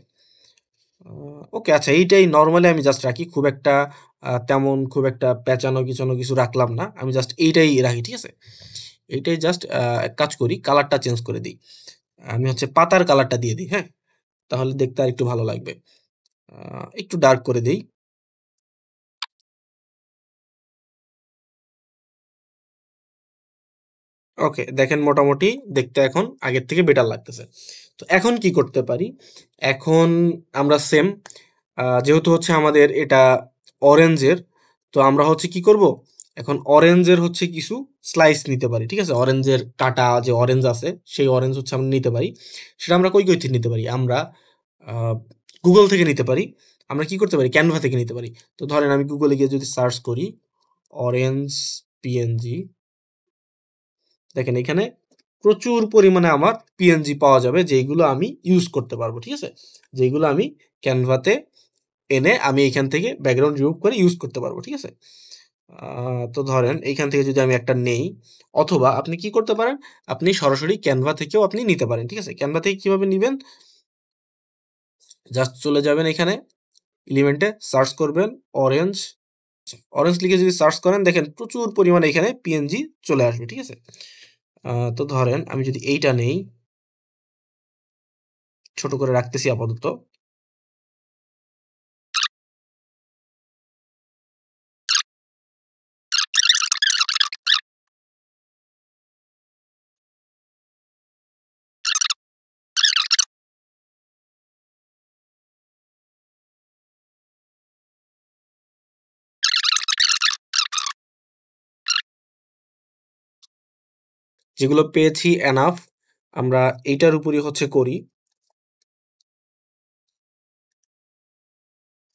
ওকে, আচ্ছা এইটাই নর্মালি আমি জাস্ট রাখি, তেমন খুব একটা পেঁচানো কিচানো কিছু রাখলাম না, আমি জাস্ট এইটাই রাখি, ঠিক আছে? এইটাই জাস্ট এক কাজ করি, কালারটা চেঞ্জ করে দিই। আমি হচ্ছে পাতার কালারটা দিয়ে দিই, হ্যাঁ? তাহলে দেখতে আর একটু ভালো লাগবে। একটু ডার্ক করে দিই। ওকে, দেখেন মোটামুটি দেখতে এখন আগের থেকে বেটার লাগতেছে। তো এখন কি করতে পারি? এখন আমরা সেম, যেহেতু হচ্ছে আমাদের এটা অরেঞ্জের, তো আমরা হচ্ছে কি করব? এখন অরেঞ্জের হচ্ছে কিছু স্লাইস নিতে পারি, ঠিক আছে? অরেঞ্জের কাটা যে অরেঞ্জ আছে, সেই অরেঞ্জ হচ্ছে আমরা নিতে পারি। সেটা আমরা কই থেকে নিতে পারি? আমরা গুগল থেকে নিতে পারি। আমরা কি করতে পারি? ক্যানভা থেকে নিতে পারি। তো ধরেন আমি গুগলে গিয়ে যদি সার্চ করি অরেঞ্জ পিএনজি, দেখেন এখানে প্রচুর পরিমাণে আমার পিএনজি পাওয়া যাবে যেইগুলো আমি ইউজ করতে পারবো, ঠিক আছে? যেইগুলো আমি ক্যানভাতে এনে আমি এইখান থেকে ব্যাকগ্রাউন্ড রিমুভ করে ইউজ করতে পারবো, ঠিক আছে? তো ধরেন এইখান থেকে যদি আমি একটা নেই, অথবা আপনি কি করতে পারেন, আপনি সরাসরি ক্যানভা থেকেও আপনি নিতে পারেন, ঠিক আছে? ক্যানভা থেকে কিভাবে নিবেন, জাস্ট চলে যাবেন এখানে এলিমেন্টে, সার্চ করবেন অরেঞ্জ। অরেঞ্জ লিখে যদি সার্চ করেন দেখেন প্রচুর পরিমাণে এখানে পিএনজি চলে আসবে, ঠিক আছে? তো ধরেন আমি যদি এইটা নেই, ছোট করে রাখতেছি আপাতত। যেগুলো পেয়েছি এনাফ, আমরা এইটার উপরই হচ্ছে করি।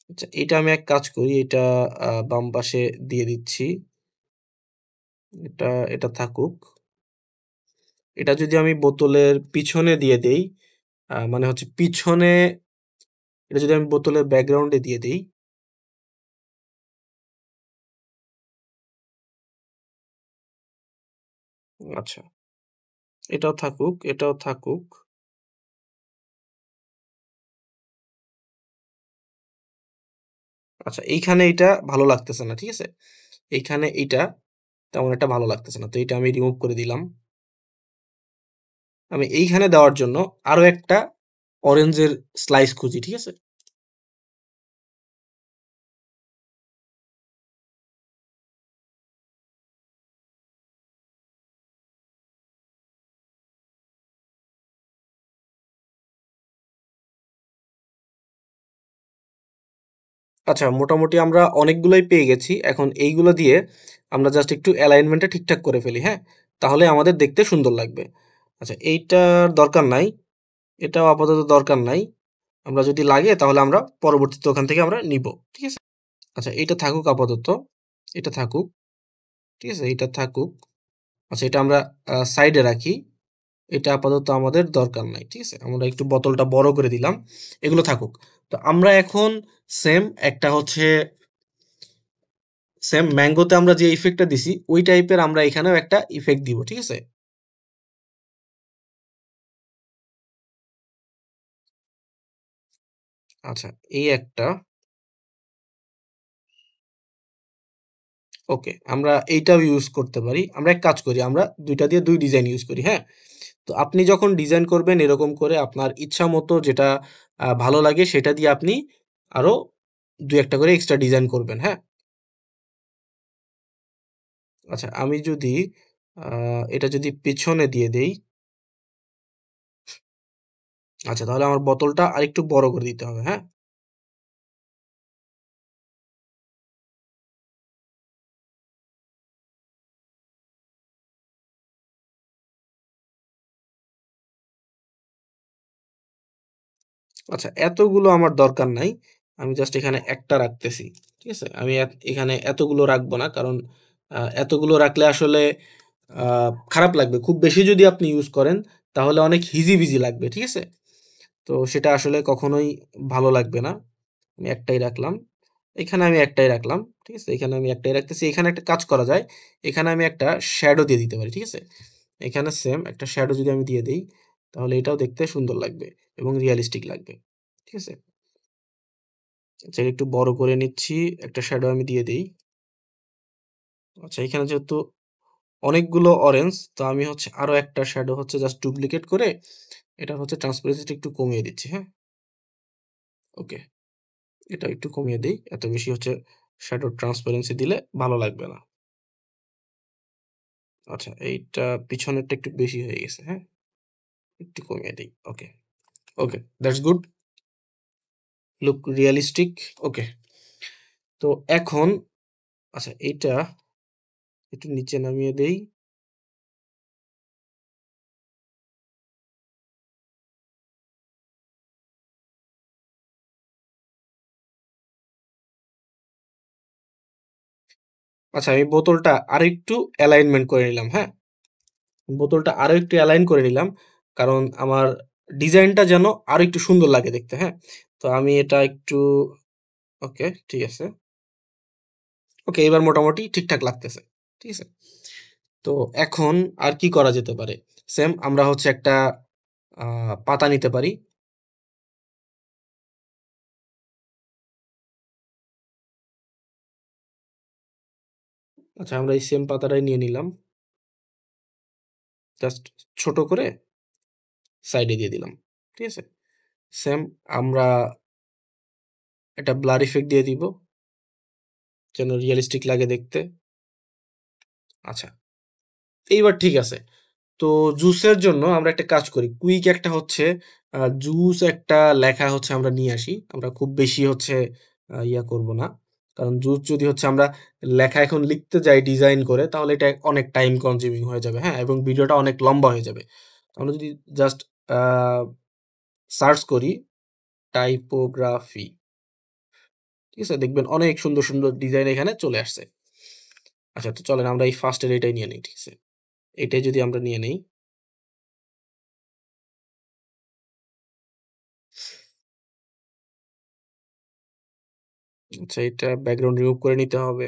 আচ্ছা, এটা আমি এক কাজ করি, এটা বাম পাশে দিয়ে দিচ্ছি। এটা এটা থাকুক। এটা যদি আমি বোতলের পিছনে দিয়ে দেই, মানে হচ্ছে পিছনে, এটা যদি আমি বোতলের ব্যাকগ্রাউন্ডে দিয়ে দেই, আচ্ছা, এটাও থাকুক, এটাও থাকুক। আচ্ছা, এইখানে এইটা ভালো লাগতেছে না, ঠিক আছে? এইখানে এইটা তেমন একটা ভালো লাগতেছে না। তো এইটা আমি রিমুভ করে দিলাম। আমি এইখানে দেওয়ার জন্য আরো একটা অরেঞ্জের স্লাইস খুঁজি, ঠিক আছে? আচ্ছা, মোটামুটি আমরা অনেকগুলোই পেয়ে গেছি। এখন এইগুলো দিয়ে আমরা জাস্ট একটু অ্যালাইনমেন্টটা ঠিকঠাক করে ফেলি, হ্যাঁ? তাহলে আমাদের দেখতে সুন্দর লাগবে। আচ্ছা, এইটার দরকার নাই। এটাও আপাতত দরকার নাই। আমরা যদি লাগে তাহলে আমরা পরবর্তীতে ওখান থেকে আমরা নিবো। ঠিক আছে? আচ্ছা, এইটা থাকুক আপাতত। এটা থাকুক। ঠিক আছে? এইটা থাকুক। আচ্ছা, এটা আমরা সাইডে রাখি। এটা আপাতত আমাদের দরকার নাই। ঠিক আছে? আমরা একটু বোতলটা বড় করে দিলাম। এগুলো থাকুক। তো আমরা এখন সেম একটা হচ্ছে, সেম ম্যাঙ্গোতে আমরা যে ইফেক্টটা দিছি ওই টাইপের আমরা এখানেও একটা ইফেক্ট দিব, ঠিক আছে? আচ্ছা, এই একটা, ওকে, আমরা এইটাও ইউজ করতে পারি। আমরা এক কাজ করি, আমরা দুইটা দিয়ে দুই ডিজাইন ইউজ করি, হ্যাঁ? তো আপনি যখন ডিজাইন করবেন এরকম করে আপনার ইচ্ছা মতো যেটা ভালো লাগে সেটা দিয়ে আপনি আরো দুই একটা করে এক্সট্রা ডিজাইন করবেন, হ্যাঁ? আচ্ছা, আমি যদি এটা যদি পেছনে দিয়ে দেই, আচ্ছা, তাহলে আমার বোতলটা আরেকটু বড় করে দিতে হবে, হ্যাঁ? আচ্ছা, এতগুলো আমার দরকার নাই। আমি জাস্ট এখানে একটা রাখতেছি। ঠিক আছে? আমি এখানে এতগুলো রাখবো না। কারণ এতগুলো রাখলে আসলে আ খারাপ লাগবে। খুব বেশি যদি আপনি ইউজ করেন তাহলে অনেক হিজিবিজি লাগবে। ঠিক আছে? তো সেটা আসলে কখনোই ভালো লাগবে না। আমি একটাই রাখলাম। এখানে আমি একটাই রাখলাম। ঠিক আছে? এখানে আমি একটাই রাখতেছি। এখানে একটা কাজ করা যায়। এখানে আমি একটা শ্যাডো দিয়ে দিতে পারি। ঠিক আছে? এখানে সেম একটা শ্যাডো যদি আমি দিয়ে দেই, তাহলে এটাও দেখতে সুন্দর লাগবে এবং রিয়ালিস্টিক লাগবে। ঠিক আছে? আচ্ছা, একটু বড় করে নিচ্ছি। একটা শ্যাডো আমি দিয়ে দেই। আচ্ছা, এখানে যেহেতু অনেকগুলো অরেঞ্জ, তো আমি হচ্ছে আরো একটা শ্যাডো হচ্ছে জাস্ট ডুপ্লিকেট করে এটা হচ্ছে ট্রান্সপারেন্সিটা একটু কমিয়ে দিচ্ছি, হ্যাঁ? ওকে। এটা একটু কমিয়ে দেই। এত বেশি হচ্ছে শ্যাডো ট্রান্সপারেন্সি দিলে ভালো লাগবে না। আচ্ছা, এইটা পিছনেরটা একটু বেশি হয়ে গেছে, হ্যাঁ? একটু কমিয়ে দেই। Okay. Okay, that's good. Look realistic. Okay. তো এখন, আচ্ছা, এইটা একটু নিচে নামিয়ে দেই। আচ্ছা, আমি বোতলটা আরেকটু অ্যালাইনমেন্ট করে নিলাম, হ্যাঁ? বোতলটা আরো একটু অ্যালাইন করে নিলাম। কারণ আমার ডিজাইনটা যেন আরো একটু সুন্দর লাগে দেখতে, হ্যাঁ? তো আমি এটা একটু ওকে, ঠিক আছে। ওকে, এবার মোটামুটি ঠিকঠাক লাগতেছে। ঠিক আছে? তো এখন আর কি করা যেতে পারে? সেম আমরা হচ্ছে একটা আ পাতা নিতে পারি। আচ্ছা, আমরা এই সেম পাতাটাই নিয়ে নিলাম। জাস্ট ছোট করে সাইডে দিয়ে দিলাম। ঠিক আছে? সেম আমরা একটা ব্লার ইফেক্ট দিয়ে দিব, যেন রিয়ালিস্টিক লাগে দেখতে। আচ্ছা, এইবার ঠিক আছে। তো জুসের জন্য আমরা একটা কাজ করি। কুইক একটা হচ্ছে জুস একটা লেখা হচ্ছে আমরা নিয়ে আসি। আমরা খুব বেশি হচ্ছে ইয়া করব না। কারণ জুস যদি হচ্ছে আমরা লেখা এখন লিখতে যাই ডিজাইন করে, তাহলে এটা অনেক টাইম কনজিউমিং হয়ে যাবে, হ্যাঁ? এবং ভিডিওটা অনেক লম্বা হয়ে যাবে। আমরা যদি জাস্ট আ সার্চ করি টাইপোগ্রাফি, ঠিক আছে? দেখবেন অনেক সুন্দর, সুন্দর ডিজাইন এখানে চলে আসছে। আচ্ছা, তো চলেন আমরা এই ফার্স্ট এর এটাই নিয়ে নেই, ঠিক আছে? এটাই যদি আমরা নিয়ে নেই, আচ্ছা এটা ব্যাকগ্রাউন্ড রিমুভ করে নিতে হবে।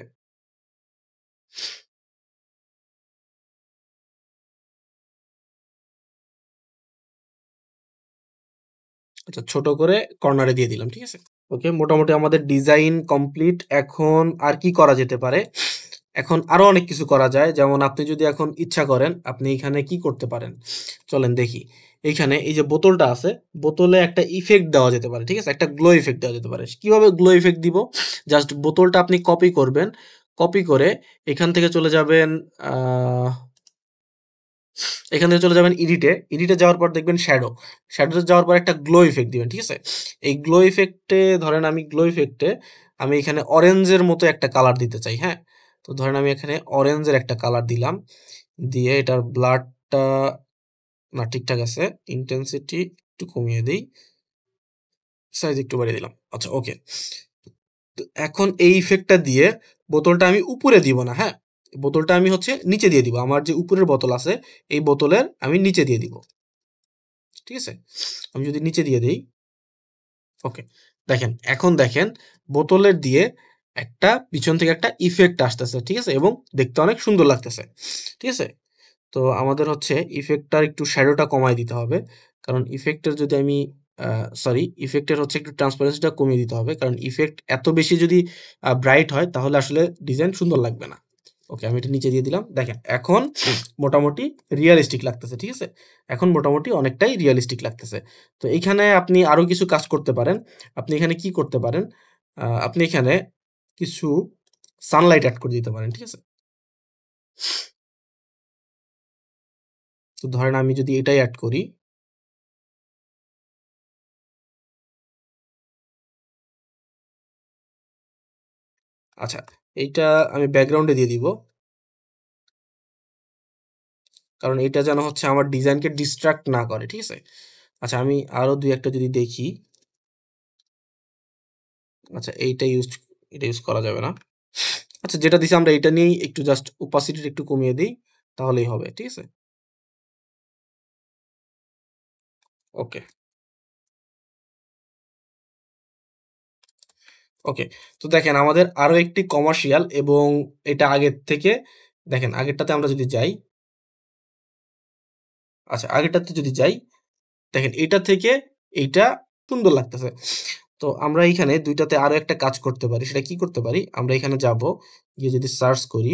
আচ্ছা, ছোট করে কর্নারে দিয়ে দিলাম, ঠিক আছে? ওকে, মোটামুটি আমাদের ডিজাইন কমপ্লিট। এখন আর কি করা যেতে পারে? এখন আরো অনেক কিছু করা যায়। যেমন আপনি যদি এখন ইচ্ছা করেন, আপনি এখানে কি করতে পারেন? চলেন দেখি। এইখানে এই যে বোতলটা আছে, বোতলে একটা ইফেক্ট দেওয়া যেতে পারে, ঠিক আছে? একটা গ্লো ইফেক্ট দেওয়া যেতে পারে। কিভাবে গ্লো ইফেক্ট দিব? জাস্ট বোতলটা আপনি কপি করবেন। কপি করে এখান থেকে চলে যাবেন আ এখান থেকে চলে যাবেন এডিটে। এডিটে যাওয়ার পর দেখবেন শ্যাডো। শ্যাডোতে যাওয়ার পর একটা গ্লো ইফেক্ট দিবেন, ঠিক আছে? এই গ্লো ইফেক্টে ধরেন আমি গ্লো ইফেক্টে আমি এখানে অরেঞ্জের মতো একটা কালার দিতে চাই, হ্যাঁ? তো ধরেন আমি এখানে অরেঞ্জের একটা কালার দিলাম। দিয়ে এটার ব্লাডটা না ঠিকঠাক আছে। ইনটেনসিটি একটু কমিয়ে দেই। সাইজ একটু বাড়িয়ে দিলাম। আচ্ছা, ওকে। তো এখন এই ইফেক্টটা দিয়ে বোতলটা আমি উপরে দিব না, হ্যাঁ? বোতলটা আমি হচ্ছে নিচে দিয়ে দিব। আমার যে উপরের বোতল আছে, এই বোতলের আমি নিচে দিয়ে দিব। ঠিক আছে? আমি যদি নিচে দিয়ে দেই, ওকে। দেখেন, এখন দেখেন বোতলের দিয়ে একটা পিছন থেকে একটা ইফেক্ট আসতেছে। ঠিক আছে? এবং দেখতে অনেক সুন্দর লাগতেছে। ঠিক আছে? তো আমাদের হচ্ছে ইফেক্টটার একটু শ্যাডোটা কমায় দিতে হবে। কারণ ইফেক্টের যদি আমি সরি, ইফেক্টের হচ্ছে একটু ট্রান্সপারেন্সিটা কমিয়ে দিতে হবে। কারণ ইফেক্ট এত বেশি যদি ব্রাইট হয় তাহলে আসলে ডিজাইন সুন্দর লাগবে না। ওকে, আমি এটা নিচে দিয়ে দিলাম। দেখেন এখন মোটামুটি রিয়ালিস্টিক লাগতেছে। ঠিক আছে? এখন মোটামুটি অনেকটাই রিয়ালিস্টিক লাগতেছে। তো এইখানে আপনি আরো কিছু কাজ করতে পারেন। আপনি এখানে কি করতে পারেন? আপনি এখানে কিছু সানলাইট এড করে দিতে পারেন। ঠিক আছে? তো ধরেন আমি যদি এটাই এড করি, আচ্ছা, এইটা আমি ব্যাকগ্রাউন্ডে দিয়ে দিব। কারণ এটা যেন হচ্ছে আমার ডিজাইনকে ডিস্ট্রাক্ট না করে। ঠিক আছে? আচ্ছা, আমি আরো ২-১ টা যদি দেখি। আচ্ছা, এটা ইউজ করা যাবে না। আচ্ছা, যেটা দিছি আমরা এটা নিয়েই একটু জাস্ট opacity টা একটু কমিয়ে দেই। তাহলেই হবে। ঠিক আছে? ওকে, ওকে। তো দেখেন আমাদের আরো একটি কমার্শিয়াল এবং এটা আগের থেকে দেখেন আগেরটাতে আমরা যদি যাই, আচ্ছা আগেরটাতে যদি যাই, দেখেন এইটা থেকে এইটা সুন্দর লাগতেছে। তো আমরা এইখানে ২ টাতে আরো একটা কাজ করতে পারি। সেটা কি করতে পারি? আমরা এখানে যাবো, গিয়ে যদি সার্চ করি,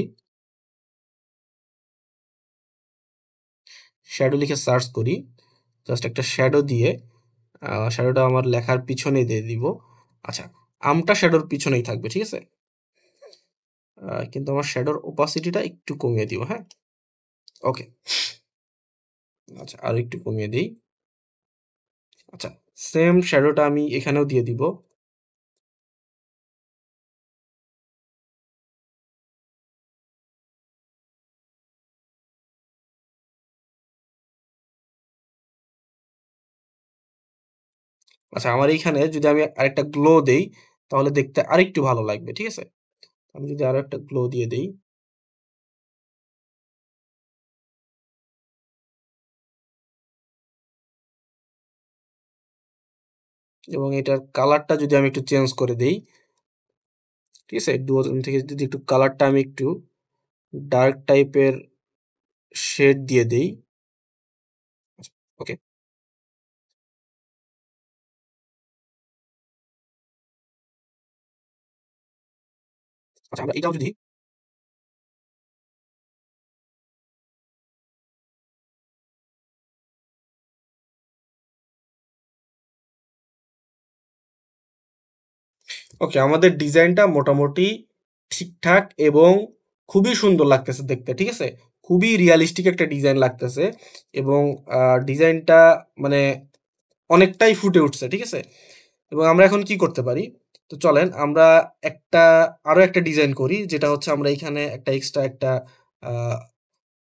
শ্যাডো লিখে সার্চ করি। জাস্ট একটা শ্যাডো দিয়ে শ্যাডোটা আমার লেখার পিছনে দিয়ে দিব। আচ্ছা, আমটা শ্যাডোর পিছনেই থাকবে, ঠিক আছে? কিন্তু আমার শ্যাডোর ওপাসিটিটা একটু কমিয়ে দিব, হ্যাঁ? ওকে। আচ্ছা, আরো একটু কমিয়ে দেই। আচ্ছা, সেম শ্যাডোটা আমি এখানেও দিয়ে দিব। আচ্ছা, আমার এইখানে যদি আমি আরেকটা গ্লো দেই, তাহলে দেখতে আরেকটু ভালো লাগবে, ঠিক আছে? আমি যদি আরো একটা গ্লো দিয়ে দেই, এবং এটার কালারটা যদি আমি একটু চেঞ্জ করে দেই, ঠিক আছে? ডুওজেন থেকে যদি একটু কালারটা আমি একটু ডার্ক টাইপের শেড দিয়ে দেই। ওকে। আচ্ছা আমরা এটাও যদি ওকে, আমাদের ডিজাইনটা মোটামুটি ঠিকঠাক এবং খুবই সুন্দর লাগতেছে দেখতে, ঠিক আছে? খুবই রিয়ালিস্টিক একটা ডিজাইন লাগতেছে এবং ডিজাইনটা মানে অনেকটাই ফুটে উঠছে, ঠিক আছে? এবং আমরা এখন কি করতে পারি? তো চলেন আমরা একটা আরো একটা ডিজাইন করি, যেটা হচ্ছে আমরা এখানে একটা এক্সট্রা একটা আ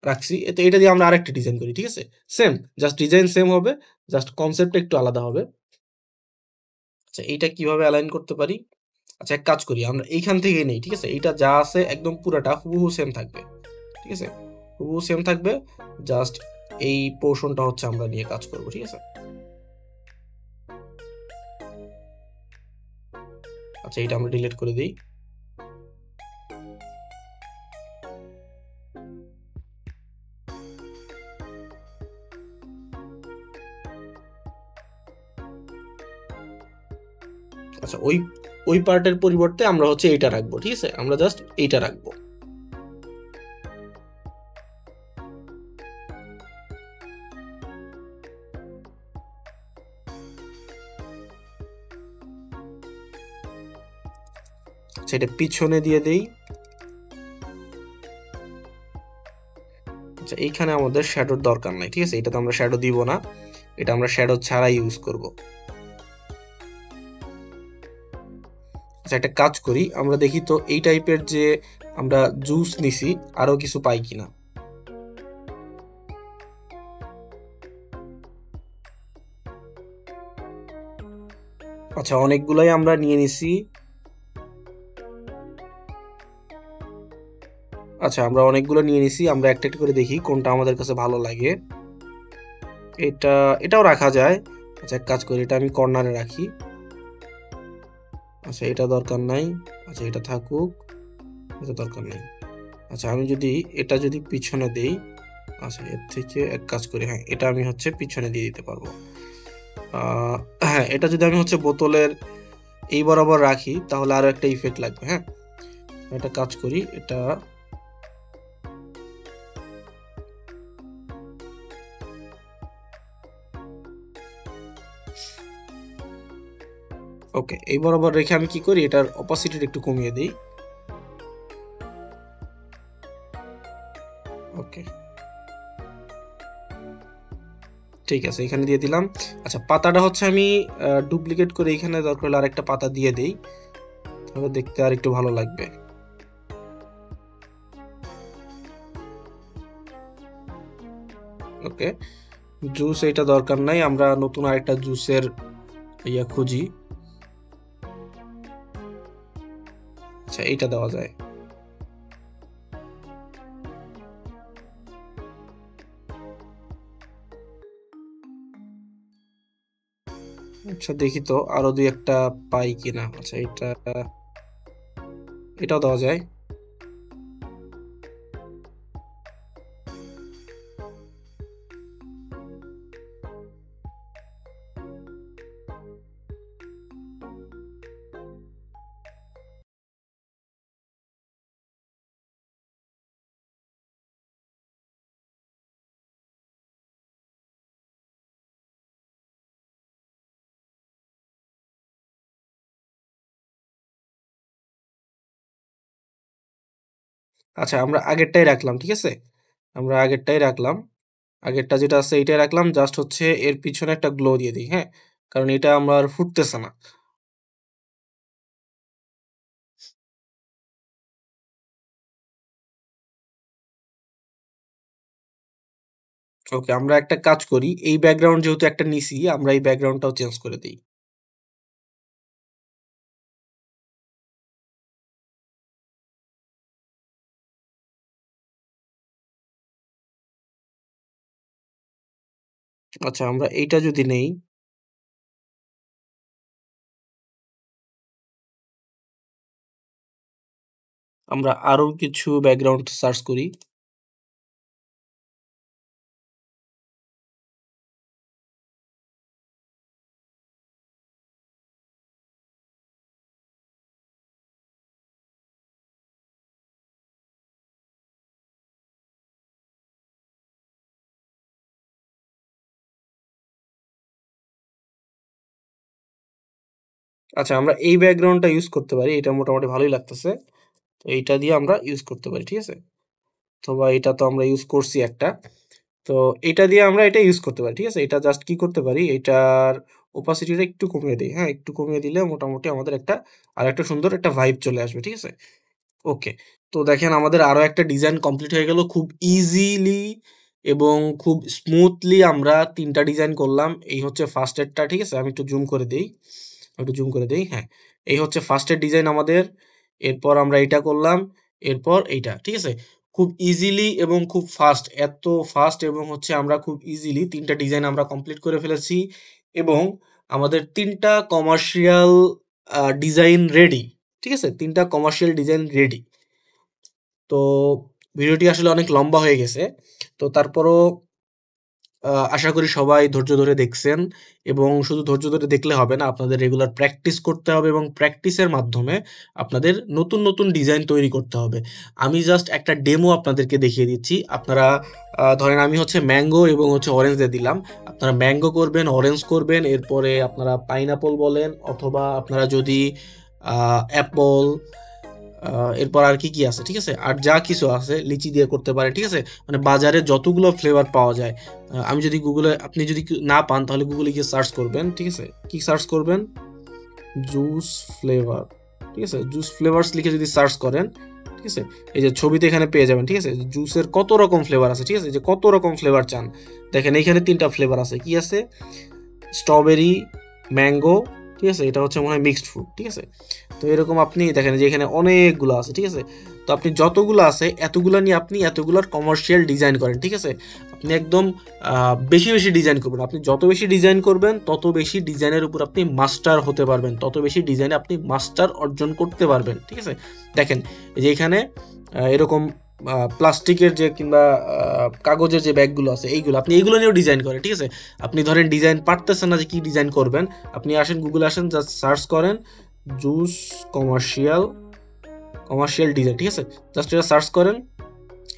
রাখছি। তো এটা দিয়ে আমরা আরেকটা ডিজাইন করি, ঠিক আছে? সেম, জাস্ট ডিজাইন সেম হবে, জাস্ট কনসেপ্টটা একটু আলাদা হবে। আচ্ছা এইটা কিভাবে অ্যালাইন করতে পারি? আচ্ছা এক কাজ করি, আমরা এইখান থেকেই নেই, ঠিক আছে? এইটা যা আছে একদম পুরাটা হুবহু সেম থাকবে, ঠিক আছে? হুবহু সেম থাকবে, জাস্ট এই পোরশনটা হচ্ছে আমরা নিয়ে কাজ করব, ঠিক আছে? আচ্ছা এইটা আমরা ডিলিট করে দেই। আচ্ছা ওই পার্টের পরিবর্তে আমরা হচ্ছে এইটা রাখবো, ঠিক আছে? আমরা জাস্ট এইটা রাখবো। আচ্ছা এটা পিছনে দিয়ে দেই। আচ্ছা এইখানে আমাদের শ্যাডোর দরকার নাই, ঠিক আছে? এটা তো আমরা শ্যাডো দিব না, এটা আমরা শ্যাডো ছাড়াই ইউজ করব। আচ্ছা একটা কাজ করি, আমরা দেখি তো এই টাইপের যে আমরা জুস নিছি আরো কিছু পাই কিনা। আচ্ছা অনেকগুলাই আমরা নিয়ে নিছি। আচ্ছা আমরা অনেকগুলো নিয়ে নিছি, আমরা একটা একটা করে দেখি কোনটা আমাদের কাছে ভালো লাগে। এটা এটাও রাখা যায়। আচ্ছা এক কাজ করি, এটা আমি কর্নারে রাখি। আচ্ছা এটা দরকার নাই। আচ্ছা এটা থাকুক, এটা দরকার নাই। আচ্ছা আমি যদি এটা যদি পিছনে দেই, আচ্ছা এর থেকে এক কাজ করি, হ্যাঁ এটা আমি হচ্ছে পিছনে দিয়ে দিতে পারবো। হ্যাঁ এটা যদি আমি হচ্ছে বোতলের এই বরাবর রাখি তাহলে আরো একটা ইফেক্ট লাগবে, হ্যাঁ? এটা কাজ করি, এটা ওকে এই বরাবর রেখে আমি কি করি, এটার অপাসিটিটা একটু কমিয়ে দিই। ওকে ঠিক আছে, এখানে দিয়ে দিলাম। আচ্ছা পাতাটা হচ্ছে আমি ডুপ্লিকেট করে এখানে দরকার হলে আরেকটা পাতা দিয়ে দেই, তাহলে দেখতে আর একটু ভালো লাগবে। ওকে জুস এটা দরকার নাই, আমরা নতুন আরেকটা জুসের ইয়া খুঁজি। আচ্ছা এইটা দেওয়া যায়। আচ্ছা দেখি তো আরো দুই একটা পাই কিনা। আচ্ছা এটা এটাও দেওয়া যায়। আচ্ছা আমরা আগেরটাই রাখলাম, ঠিক আছে? আমরা আগেরটাই রাখলাম। আগেরটা যেটা আছে এইটাই রাখলাম, জাস্ট হচ্ছে এর পিছনে একটা গ্লো দিয়ে দিই, হ্যাঁ? কারণ এটা আমার ফুটতেছে না। ওকে আমরা একটা কাজ করি, এই ব্যাকগ্রাউন্ড যেহেতু একটা নিছি, আমরা এই ব্যাকগ্রাউন্ডটাও চেঞ্জ করে দেই। আচ্ছা আমরা এইটা যদি নেই, আমরা আরো কিছু ব্যাকগ্রাউন্ড সার্চ করি। আচ্ছা, আমরা এই ব্যাকগ্রাউন্ডটা ইউজ করতে পারি। এটা মোটামুটি ভালোই লাগতেছে। তো এইটা দিয়ে আমরা ইউজ করতে পারি, ঠিক আছে? অথবা এটা তো আমরা ইউজ করছি একটা। তো এটা দিয়ে আমরা এটা ইউজ করতে পারি, ঠিক আছে? এটা জাস্ট কি করতে পারি, এটার ওপাসিটিটা একটু কমিয়ে দেই, হ্যাঁ? একটু কমিয়ে দিলে মোটামুটি আমাদের একটা আরেকটা সুন্দর একটা ভাইব চলে আসবে, ঠিক আছে? ওকে। তো দেখেন আমাদের আরো একটা ডিজাইন কমপ্লিট হয়ে গেল। খুব ইজিলি এবং খুব স্মুথলি আমরা ৩ টা ডিজাইন করলাম। এই হচ্ছে ফার্স্ট এরটা, ঠিক আছে? আমি একটু জুম করে দেই। একটু জুম করে দেই, হ্যাঁ। এই হচ্ছে ফার্স্ট এর ডিজাইন আমাদের। এরপর আমরা এইটা করলাম, এরপর এইটা, ঠিক আছে? খুব ইজিলি এবং খুব ফাস্ট, এত ফাস্ট এবং হচ্ছে আমরা খুব ইজিলি ৩ টা ডিজাইন আমরা কমপ্লিট করে ফেলেছি এবং আমাদের ৩ টা কমার্শিয়াল ডিজাইন রেডি। ঠিক আছে? ৩ টা কমার্শিয়াল ডিজাইন রেডি। তো ভিডিওটি আসলে অনেক লম্বা হয়ে গেছে। তো তারপরও আশা করি সবাই ধৈর্য ধরে দেখছেন এবং শুধু ধৈর্য ধরে দেখলে হবে না, আপনাদের রেগুলার প্র্যাকটিস করতে হবে এবং প্র্যাকটিসের মাধ্যমে আপনাদের নতুন, নতুন ডিজাইন তৈরি করতে হবে। আমি জাস্ট একটা ডেমো আপনাদেরকে দেখিয়ে দিচ্ছি। আপনারা ধরেন আমি হচ্ছে ম্যাঙ্গো এবং হচ্ছে অরেঞ্জ দিয়ে দিলাম। আপনারা ম্যাঙ্গো করবেন, অরেঞ্জ করবেন, এরপরে আপনারা পাইনঅ্যাপল বলেন অথবা আপনারা যদি অ্যাপল, এরপর আর কি, কি আছে, ঠিক আছে? আর যা কিছু আছে লিচি দিয়ে করতে পারে, ঠিক আছে? মানে বাজারে যতগুলো ফ্লেভার পাওয়া যায়, আমি যদি গুগলে, আপনি যদি না পান তাহলে গুগলে গিয়ে সার্চ করবেন, ঠিক আছে? কি সার্চ করবেন? জুস ফ্লেভার, ঠিক আছে? জুস ফ্লেভারস লিখে যদি সার্চ করেন, ঠিক আছে? এই যে ছবিতে এখানে পেয়ে যাবেন, ঠিক আছে? জুসের কত রকম ফ্লেভার আছে, ঠিক আছে? যে কত রকম ফ্লেভার চান, দেখেন এইখানে ৩ টা ফ্লেভার আছে। কি আছে? স্ট্রবেরি, ম্যাঙ্গো, ঠিক আছে? এটা হচ্ছে মনে হয় মিক্সড ফ্রুট, ঠিক আছে? তো এরকম আপনি দেখেন যে এখানে অনেকগুলো আছে, ঠিক আছে? তো আপনি যতগুলো আছে এতগুলো নিয়ে আপনি এতগুলোর কমার্শিয়াল ডিজাইন করেন, ঠিক আছে? আপনি একদম বেশি বেশি ডিজাইন করবেন। আপনি যত বেশি ডিজাইন করবেন তত বেশি ডিজাইনের উপর আপনি মাস্টার হতে পারবেন, তত বেশি ডিজাইনে আপনি মাস্টার অর্জন করতে পারবেন, ঠিক আছে? দেখেন এই যে এখানে এরকম প্লাস্টিকের যে কিংবা কাগজের যে ব্যাগগুলো আছে এইগুলো, আপনি এইগুলো নিয়েও ডিজাইন করেন, ঠিক আছে? আপনি ধরেন ডিজাইন পারতেছেন না যে কি ডিজাইন করবেন, আপনি আসেন গুগলে আসেন, জাস্ট সার্চ করেন জুস কমার্শিয়াল কমার্শিয়াল ডিজাইন, ঠিক আছে? জাস্ট এটা সার্চ করেন,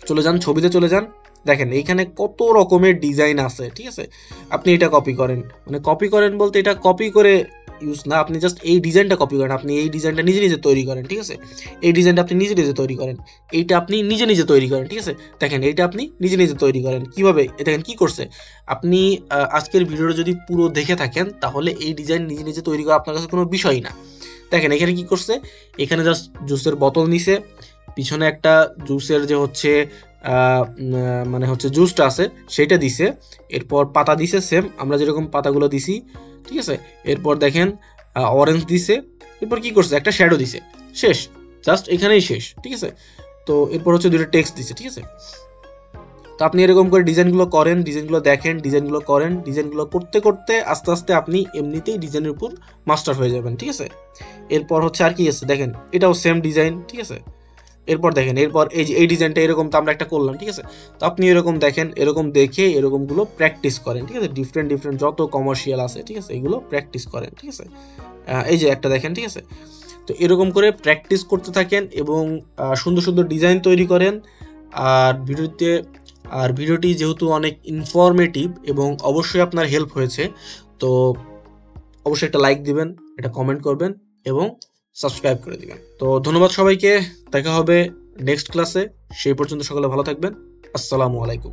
চলে যান ছবিতে, চলে যান, দেখেন এইখানে কত রকমের ডিজাইন আছে, ঠিক আছে? আপনি এটা কপি করেন, মানে কপি করেন বলতে এটা কপি করে ইউজ না, আপনি জাস্ট এই ডিজাইনটা কপি করেন, আপনি এই ডিজাইনটা নিজে নিজে তৈরি করেন, ঠিক আছে? এই ডিজাইনটা আপনি নিজে নিজে তৈরি করেন, এইটা আপনি নিজে নিজে তৈরি করেন, ঠিক আছে? দেখেন এইটা আপনি নিজে নিজে তৈরি করেন কিভাবে, দেখেন কি করছে। আপনি আজকের ভিডিওটা যদি পুরো দেখে থাকেন তাহলে এই ডিজাইন নিজে নিজে তৈরি করা আপনার কাছে কোনো বিষয়ই না। দেখেন এখানে কি করছে, এখানে জাস্ট জুসের বোতল নিছে, পিছনে একটা জুসের যে হচ্ছে মানে হচ্ছে জুসটা আছে সেইটা দিছে, এরপর পাতা দিছে সেম আমরা যেরকম পাতাগুলো দিছি, ঠিক আছে? এরপর দেখেন অরেঞ্জ দিছে, এরপর কি করছে একটা শ্যাডো দিছে, শেষ, জাস্ট এখানেই শেষ, ঠিক আছে? তো এরপর হচ্ছে দুইটা টেক্সট দিছে, ঠিক আছে? তো আপনি এরকম করে ডিজাইনগুলো করেন, ডিজাইনগুলো দেখেন, ডিজাইনগুলো করেন, ডিজাইনগুলো করতে করতে আস্তে আস্তে আপনি এমনিতেই ডিজাইনের উপর মাস্টার হয়ে যাবেন, ঠিক আছে? এরপর হচ্ছে আর কি আছে, দেখেন এটাও সেম ডিজাইন, ঠিক আছে? এরপর দেখেন, এরপর এই যে এই ডিজাইনটা এরকম তো আমরা একটা করলাম, ঠিক আছে? তো আপনি এরকম দেখেন, এরকম দেখে এরকমগুলো প্র্যাকটিস করেন, ঠিক আছে? ডিফারেন্ট ডিফারেন্ট যত কমার্শিয়াল আছে, ঠিক আছে? এগুলো প্র্যাকটিস করেন, ঠিক আছে? এই যে একটা দেখেন, ঠিক আছে? তো এরকম করে প্র্যাকটিস করতে থাকেন এবং সুন্দর সুন্দর ডিজাইন তৈরি করেন। আর ভিডিওটি যেহেতু অনেক ইনফরমেটিভ এবং অবশ্যই আপনার হেল্প হয়েছে, তো অবশ্যই একটা লাইক দিবেন, একটা কমেন্ট করবেন এবং সাবস্ক্রাইব করে দিবেন। তো ধন্যবাদ সবাইকে, দেখা হবে নেক্সট ক্লাসে। সেই পর্যন্ত সকলে ভালো থাকবেন। আসসালামু আলাইকুম।